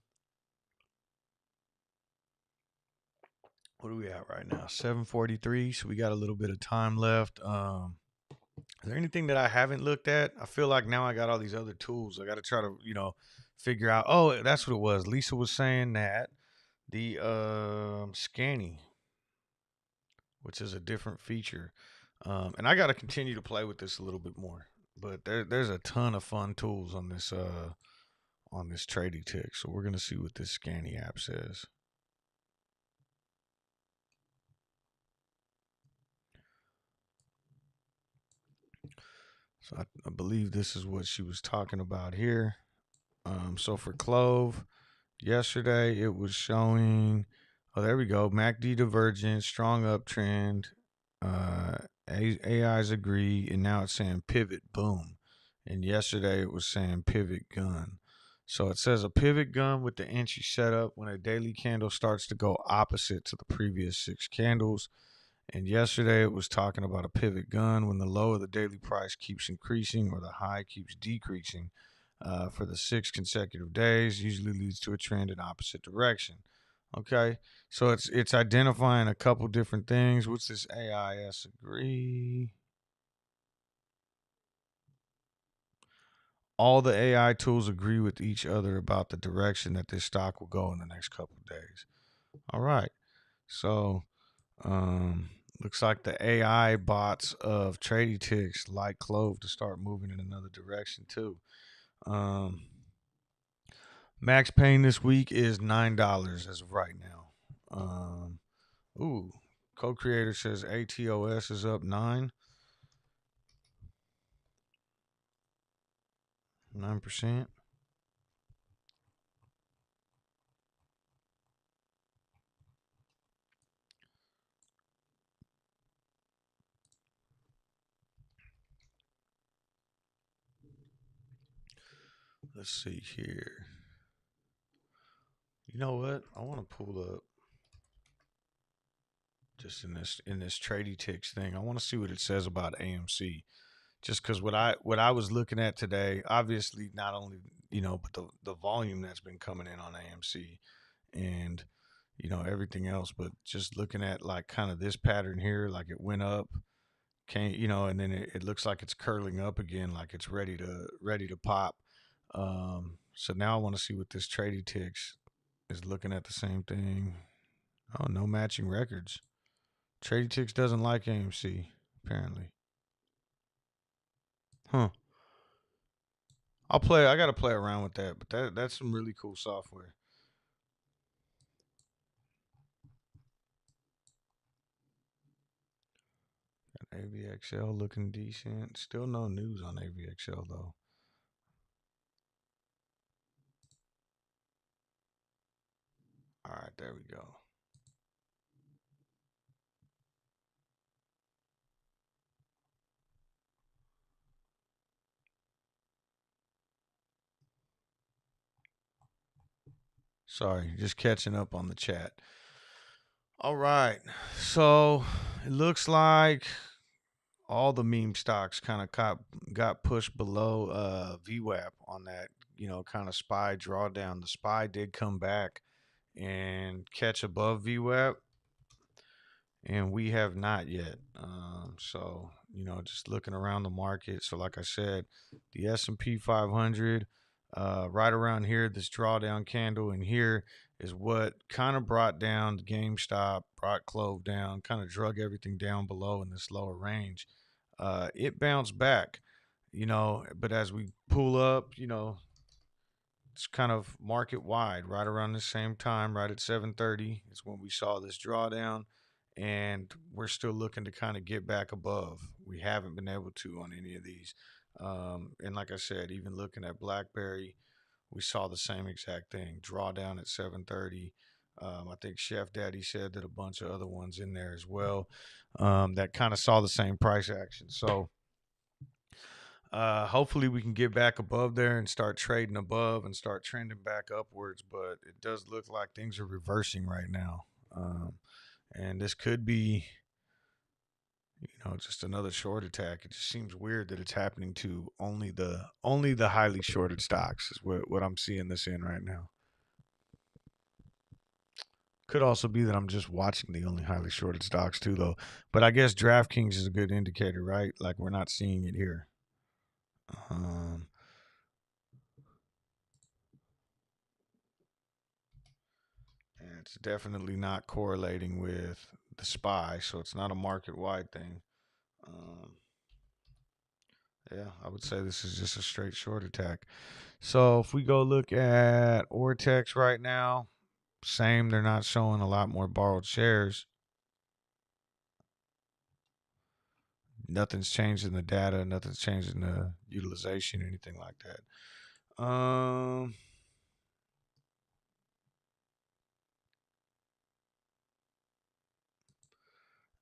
what are we at right now? 7:43. So we got a little bit of time left. Is there anything that I haven't looked at? I feel like now I got all these other tools. I got to try to, you know, figure out. Oh, that's what it was. Lisa was saying that the scanning, which is a different feature, and I got to continue to play with this a little bit more. But there's a ton of fun tools on this trading tick. So we're gonna see what this scanning app says. So I believe this is what she was talking about here. So for Clove, yesterday it was showing. Oh, there we go. MACD divergence, strong uptrend. Uh, AIs agree, and now it's saying pivot boom. And yesterday it was saying pivot gun. So it says a pivot gun with the entry setup when a daily candle starts to go opposite to the previous 6 candles. And yesterday it was talking about a pivot gun when the low of the daily price keeps increasing or the high keeps decreasing for the 6 consecutive days, usually leads to a trend in opposite direction. Okay, so it's identifying a couple different things. What's this AIS agree? All the AI tools agree with each other about the direction that this stock will go in the next couple of days. All right, so looks like the AI bots of TRADYTICS like Clove to start moving in another direction too. Um, Max Payne this week is $9 as of right now. Ooh, co-creator says ATOS is up 9%. Let's see here. You know what? I want to pull up just in this TRADYTICS thing. I want to see what it says about AMC. Just because what I was looking at today, obviously not only but the volume that's been coming in on AMC and everything else, but just looking at like kind of this pattern here, like it went up, came, and then it looks like it's curling up again, like it's ready to pop. So now I want to see what this TRADYTICS is looking at the same thing. Oh, no matching records. TRADYTICS doesn't like AMC apparently. Huh. I gotta play around with that, but that's some really cool software. AVXL looking decent. Still no news on AVXL though. All right, there we go. Sorry, just catching up on the chat. All right, so it looks like all the meme stocks kind of got pushed below VWAP on that, kind of SPY drawdown. The SPY did come back and catch above VWAP, and we have not yet. So just looking around the market. So like I said, the S&P 500, right around here, this drawdown candle, and here is what kind of brought down the GameStop, brought Clove down, kind of drug everything down below in this lower range. It bounced back, but as we pull up, it's kind of market wide, right around the same time, right at 7:30 is when we saw this drawdown, and we're still looking to kind of get back above. We haven't been able to on any of these, and like I said, even looking at BlackBerry, we saw the same exact thing, drawdown at 7:30. I think Chef Daddy said that a bunch of other ones in there as well, that kind of saw the same price action. So hopefully we can get back above there and start trading above and start trending back upwards. But it does look like things are reversing right now. And this could be, just another short attack. It just seems weird that it's happening to only the highly shorted stocks is what I'm seeing this in right now. Could also be that I'm just watching the only highly shorted stocks too, though. But I guess DraftKings is a good indicator, right? Like we're not seeing it here. Um, And it's definitely not correlating with the SPY, so it's not a market wide thing. Um, yeah, I would say this is just a straight short attack. So if we go look at Ortex right now, same, they're not showing a lot more borrowed shares. Nothing's changed in the data, nothing's changed in the utilization, anything like that. Um,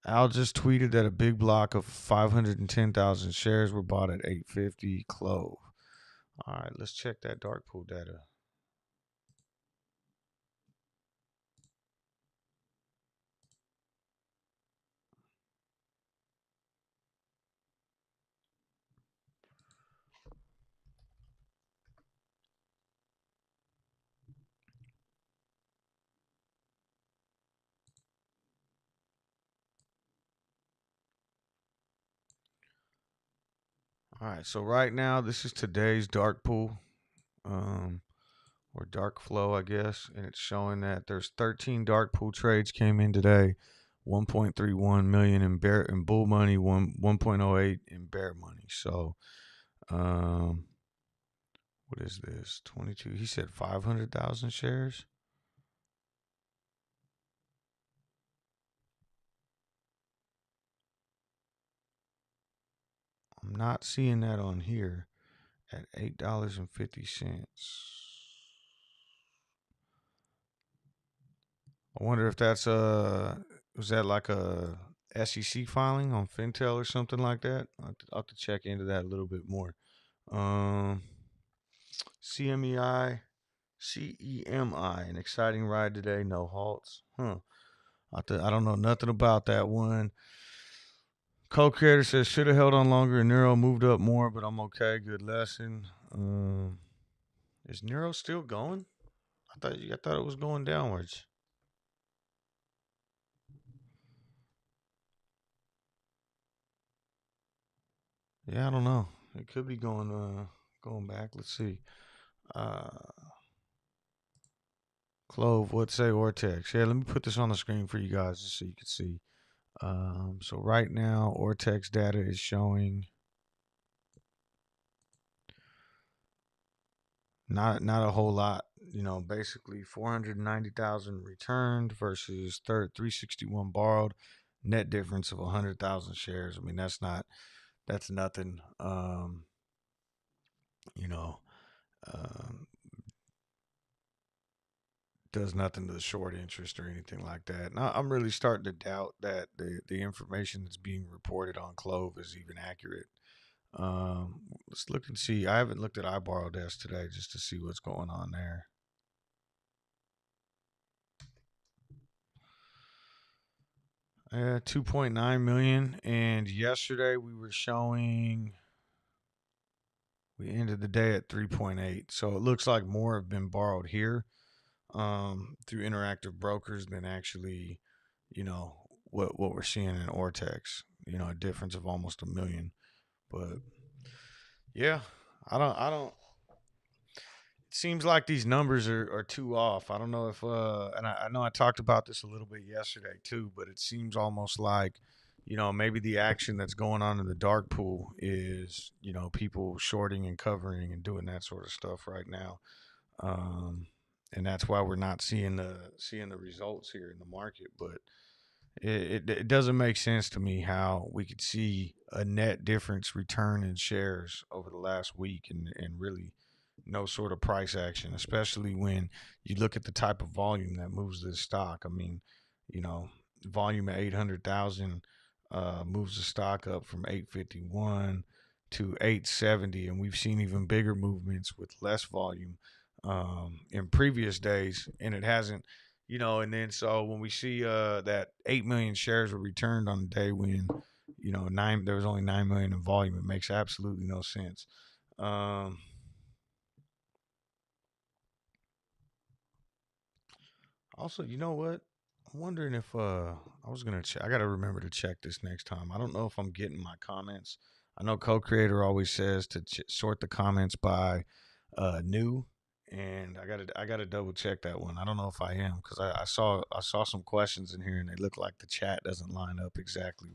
Al just tweeted that a big block of 510,000 shares were bought at 850 Clove. All right, let's check that dark pool data. All right, so right now this is today's dark pool, or dark flow, I guess, and it's showing that there's 13 dark pool trades came in today, 1.31 million in bull money, 1.08 in bear money. So, what is this? 22. He said 500,000 shares. I'm not seeing that on here at $8.50. I wonder if that's was that like a SEC filing on Fintel or something like that? I'll have to check into that a little bit more. Um, CMEI, CEMI, an exciting ride today. No halts. Huh. I don't know nothing about that one. Co-creator says should have held on longer and Nuro moved up more, but I'm okay. Good lesson. Is Nuro still going? I thought it was going downwards. Yeah, I don't know. It could be going back. Let's see. Uh Clove, what say Ortex? Yeah, let me put this on the screen for you guys just so you can see. So right now Ortex data is showing not a whole lot. You know, basically 490,000 returned versus 361 borrowed. Net difference of 100,000 shares. I mean, that's nothing. You know, um, does nothing to the short interest or anything like that. And I'm really starting to doubt that the information that's being reported on Clove is even accurate. Let's look and see. I haven't looked at iBorrow Desk today just to see what's going on there. 2.9 million, and yesterday we ended the day at 3.8. So it looks like more have been borrowed here, through interactive brokers than actually, you know, what we're seeing in Ortex. You know, a difference of almost a million. But yeah, I don't. It seems like these numbers are too off. I don't know if and I know I talked about this a little bit yesterday too, but it seems almost like, you know, maybe the action that's going on in the dark pool is, you know, people shorting and covering and doing that sort of stuff right now. Um, and that's why we're not seeing the results here in the market. But it doesn't make sense to me how we could see a net difference return in shares over the last week and really no sort of price action, especially when you look at the type of volume that moves this stock. I mean, you know, volume at 800,000 moves the stock up from 851 to 870, and we've seen even bigger movements with less volume in previous days, and it hasn't. You know, and then so when we see that 8 million shares were returned on the day when, you know, there was only 9 million in volume, it makes absolutely no sense. Um, Also, you know what? I'm wondering if I was gonna check. I gotta remember to check this next time. I don't know if I'm getting my comments. I know co-creator always says to sort the comments by new, and I gotta double check that one. I don't know if I am because I saw some questions in here and they look like the chat doesn't line up exactly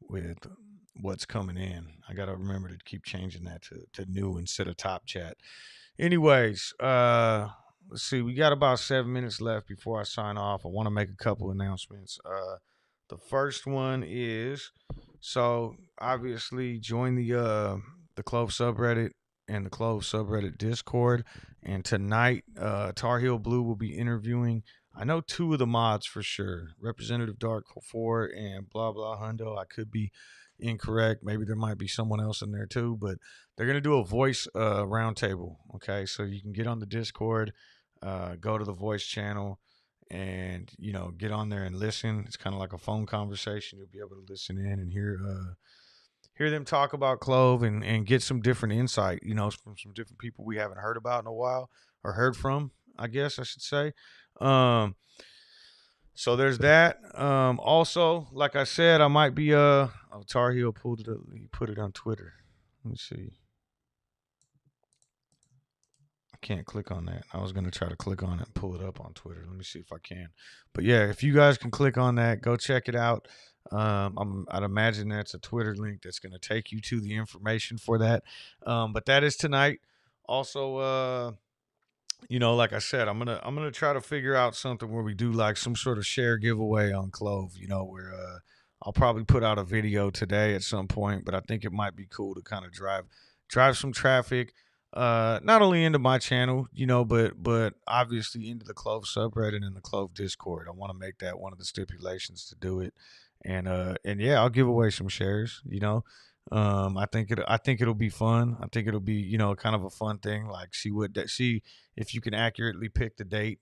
with what's coming in. I gotta remember to keep changing that to new instead of top chat. Anyways, let's see. We got about 7 minutes left before I sign off. I want to make a couple announcements. The first one is, so obviously join the Clove subreddit. and the Clove subreddit Discord. And tonight, Tar Heel Blue will be interviewing, I know, two of the mods for sure, Representative Dark 4 and blah blah Hundo. I could be incorrect. Maybe there might be someone else in there too, but they're gonna do a voice roundtable. Okay, so you can get on the Discord, go to the voice channel, and get on there and listen. It's kind of like a phone conversation. You'll be able to listen in and hear them talk about Clove and get some different insight, from some different people we haven't heard about in a while, or heard from, I guess I should say. So there's that. Also, like I said, I might be Tar Heel pulled it up. He put it on Twitter. Let me see. I can't click on that. I was gonna try to click on it and pull it up on Twitter. Let me see if I can. But yeah, if you guys can click on that, go check it out. I'd imagine that's a Twitter link that's gonna take you to the information for that. But that is tonight. Also, like I said, I'm gonna try to figure out something where we do like some sort of share giveaway on Clove. Where I'll probably put out a video today at some point, but I think it might be cool to kind of drive some traffic, not only into my channel, but obviously into the Clove subreddit and the Clove Discord. I want to make that one of the stipulations to do it, and yeah, I'll give away some shares. I think it'll be fun. I think it'll be kind of a fun thing. Like see if you can accurately pick the date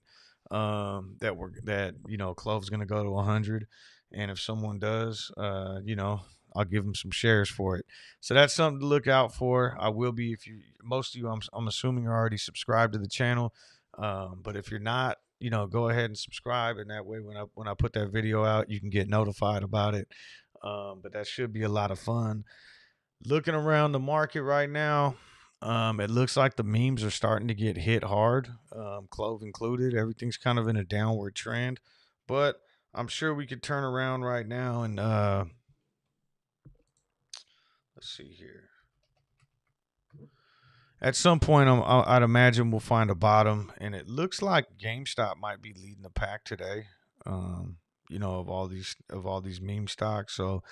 that Clove's gonna go to 100, and if someone does, I'll give them some shares for it. So that's something to look out for. I will be, if you most of you I'm assuming are already subscribed to the channel, but if you're not, go ahead and subscribe, and that way when I put that video out, you can get notified about it. But that should be a lot of fun. Looking around the market right now, it looks like the memes are starting to get hit hard, Clove included. Everything's kind of in a downward trend, but I'm sure we could turn around right now and let's see here. At some point, I'd imagine we'll find a bottom, and it looks like GameStop might be leading the pack today. Of all these meme stocks. So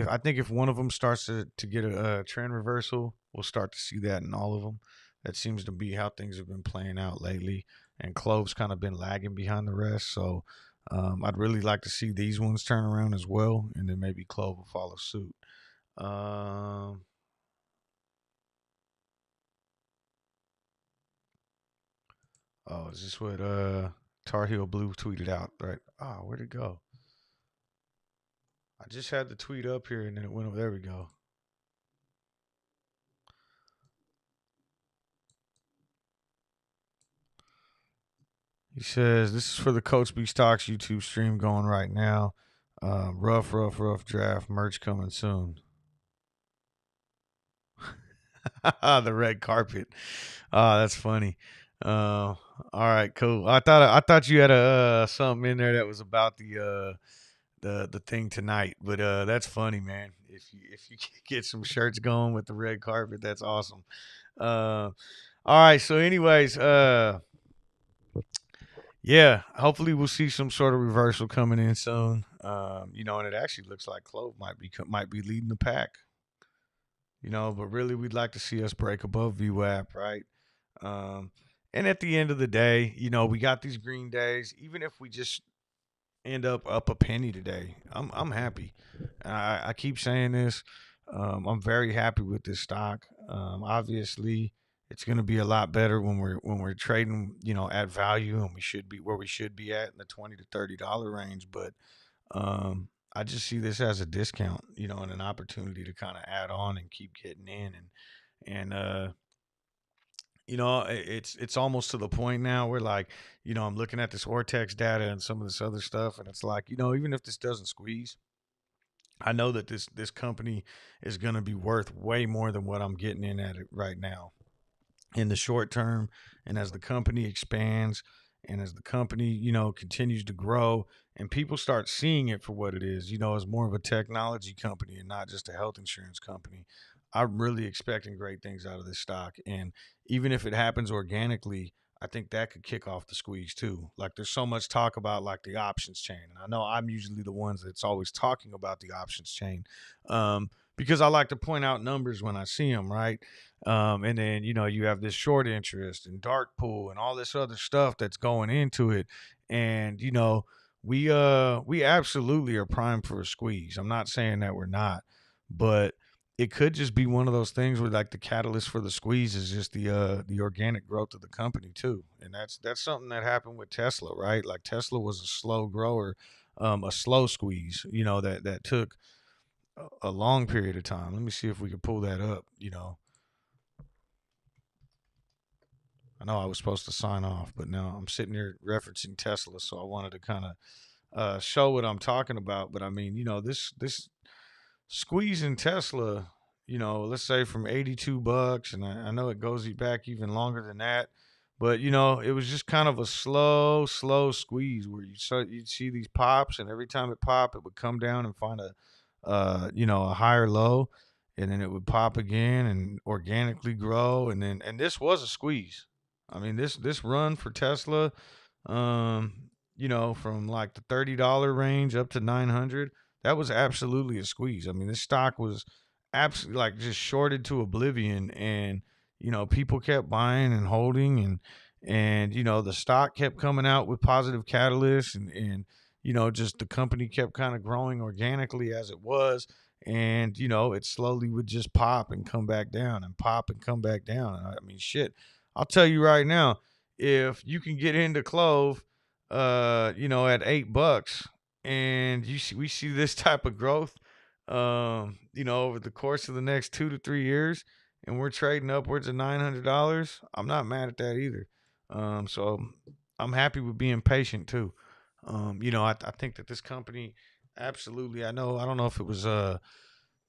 I think if one of them starts to get a trend reversal, we'll start to see that in all of them. That seems to be how things have been playing out lately, and Clove's kind of been lagging behind the rest. So I'd really like to see these ones turn around as well, and then maybe Clove will follow suit. Oh, is this what Tar Heel Blue tweeted out? Right? Oh, where'd it go? I just had the tweet up here and then it went over. There we go. He says, this is for the Coach B Stocks YouTube stream going right now. Rough draft. Merch coming soon. The red carpet. Oh, that's funny. All right, cool. I thought you had a something in there that was about the thing tonight, but that's funny, man. If you get some shirts going with the red carpet, that's awesome. All right, so anyways, yeah, hopefully we'll see some sort of reversal coming in soon. And it actually looks like Clove might be leading the pack. But really we'd like to see us break above VWAP, right? And at the end of the day, we got these green days. Even if we just end up a penny today, I'm happy. I keep saying this. I'm very happy with this stock. Obviously, it's going to be a lot better when we're trading, at value, and we should be where we should be at in the $20 to $30 range. But I just see this as a discount, and an opportunity to kind of add on and keep getting in, and it's almost to the point now where, like, I'm looking at this Ortex data and some of this other stuff, and it's like, even if this doesn't squeeze, I know that this company is going to be worth way more than what I'm getting in at it right now in the short term. And as the company expands, and as the company, continues to grow, and people start seeing it for what it is, as more of a technology company and not just a health insurance company, I'm really expecting great things out of this stock. And even if it happens organically, I think that could kick off the squeeze too. Like, there's so much talk about like the options chain, and I know I'm usually the ones that's always talking about the options chain, because I like to point out numbers when I see them, right? And then, you have this short interest and dark pool and all this other stuff that's going into it. And, we absolutely are primed for a squeeze. I'm not saying that we're not, but it could just be one of those things where like the catalyst for the squeeze is just the organic growth of the company too. And that's something that happened with Tesla, right? Like Tesla was a slow grower, a slow squeeze, that took a long period of time. Let me see if we can pull that up. I know I was supposed to sign off, but now I'm sitting here referencing Tesla, so I wanted to kind of show what I'm talking about. But I mean, this squeezing Tesla, let's say from $82, and I know it goes back even longer than that, but it was just kind of a slow squeeze where you'd see these pops, and every time it popped, it would come down and find a higher low, and then it would pop again and organically grow, and this was a squeeze. I mean, this run for Tesla, from like the $30 range up to 900, that was absolutely a squeeze. I mean, this stock was absolutely like just shorted to oblivion, and people kept buying and holding, and the stock kept coming out with positive catalysts, and just the company kept kind of growing organically as it was, and it slowly would just pop and come back down and pop and come back down. And I mean, shit, I'll tell you right now, if you can get into Clove, at $8, and we see this type of growth, over the course of the next 2 to 3 years, and we're trading upwards of $900, I'm not mad at that either. So I'm happy with being patient too. I think that this company, absolutely. I don't know if it was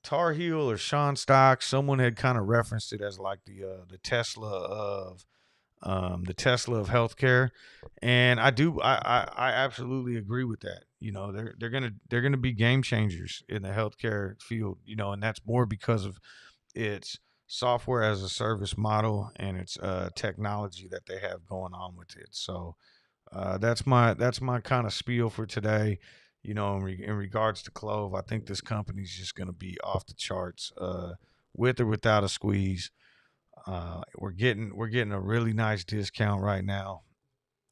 Tar Heel or Sean Stocks. Someone had kind of referenced it as like the Tesla of healthcare, and I absolutely agree with that. They're gonna be game changers in the healthcare field. And that's more because of its software as a service model and its technology that they have going on with it. So that's my kind of spiel for today. In regards to Clove, I think this company's just going to be off the charts, with or without a squeeze. We're getting a really nice discount right now,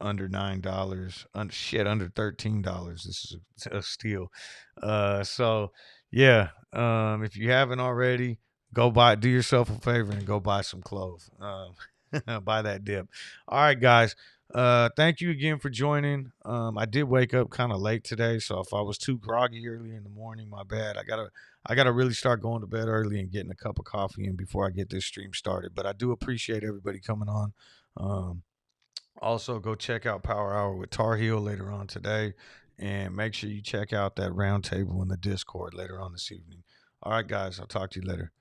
under $9, under $13. This is a steal. So yeah, if you haven't already, do yourself a favor and go buy some Clove. Buy that dip. All right, guys. Thank you again for joining. I did wake up kind of late today, so if I was too groggy early in the morning, my bad. I gotta really start going to bed early and getting a cup of coffee in before I get this stream started. But I do appreciate everybody coming on. Also, go check out Power Hour with Tar Heel later on today, and make sure you check out that roundtable in the Discord later on this evening. All right, guys, I'll talk to you later.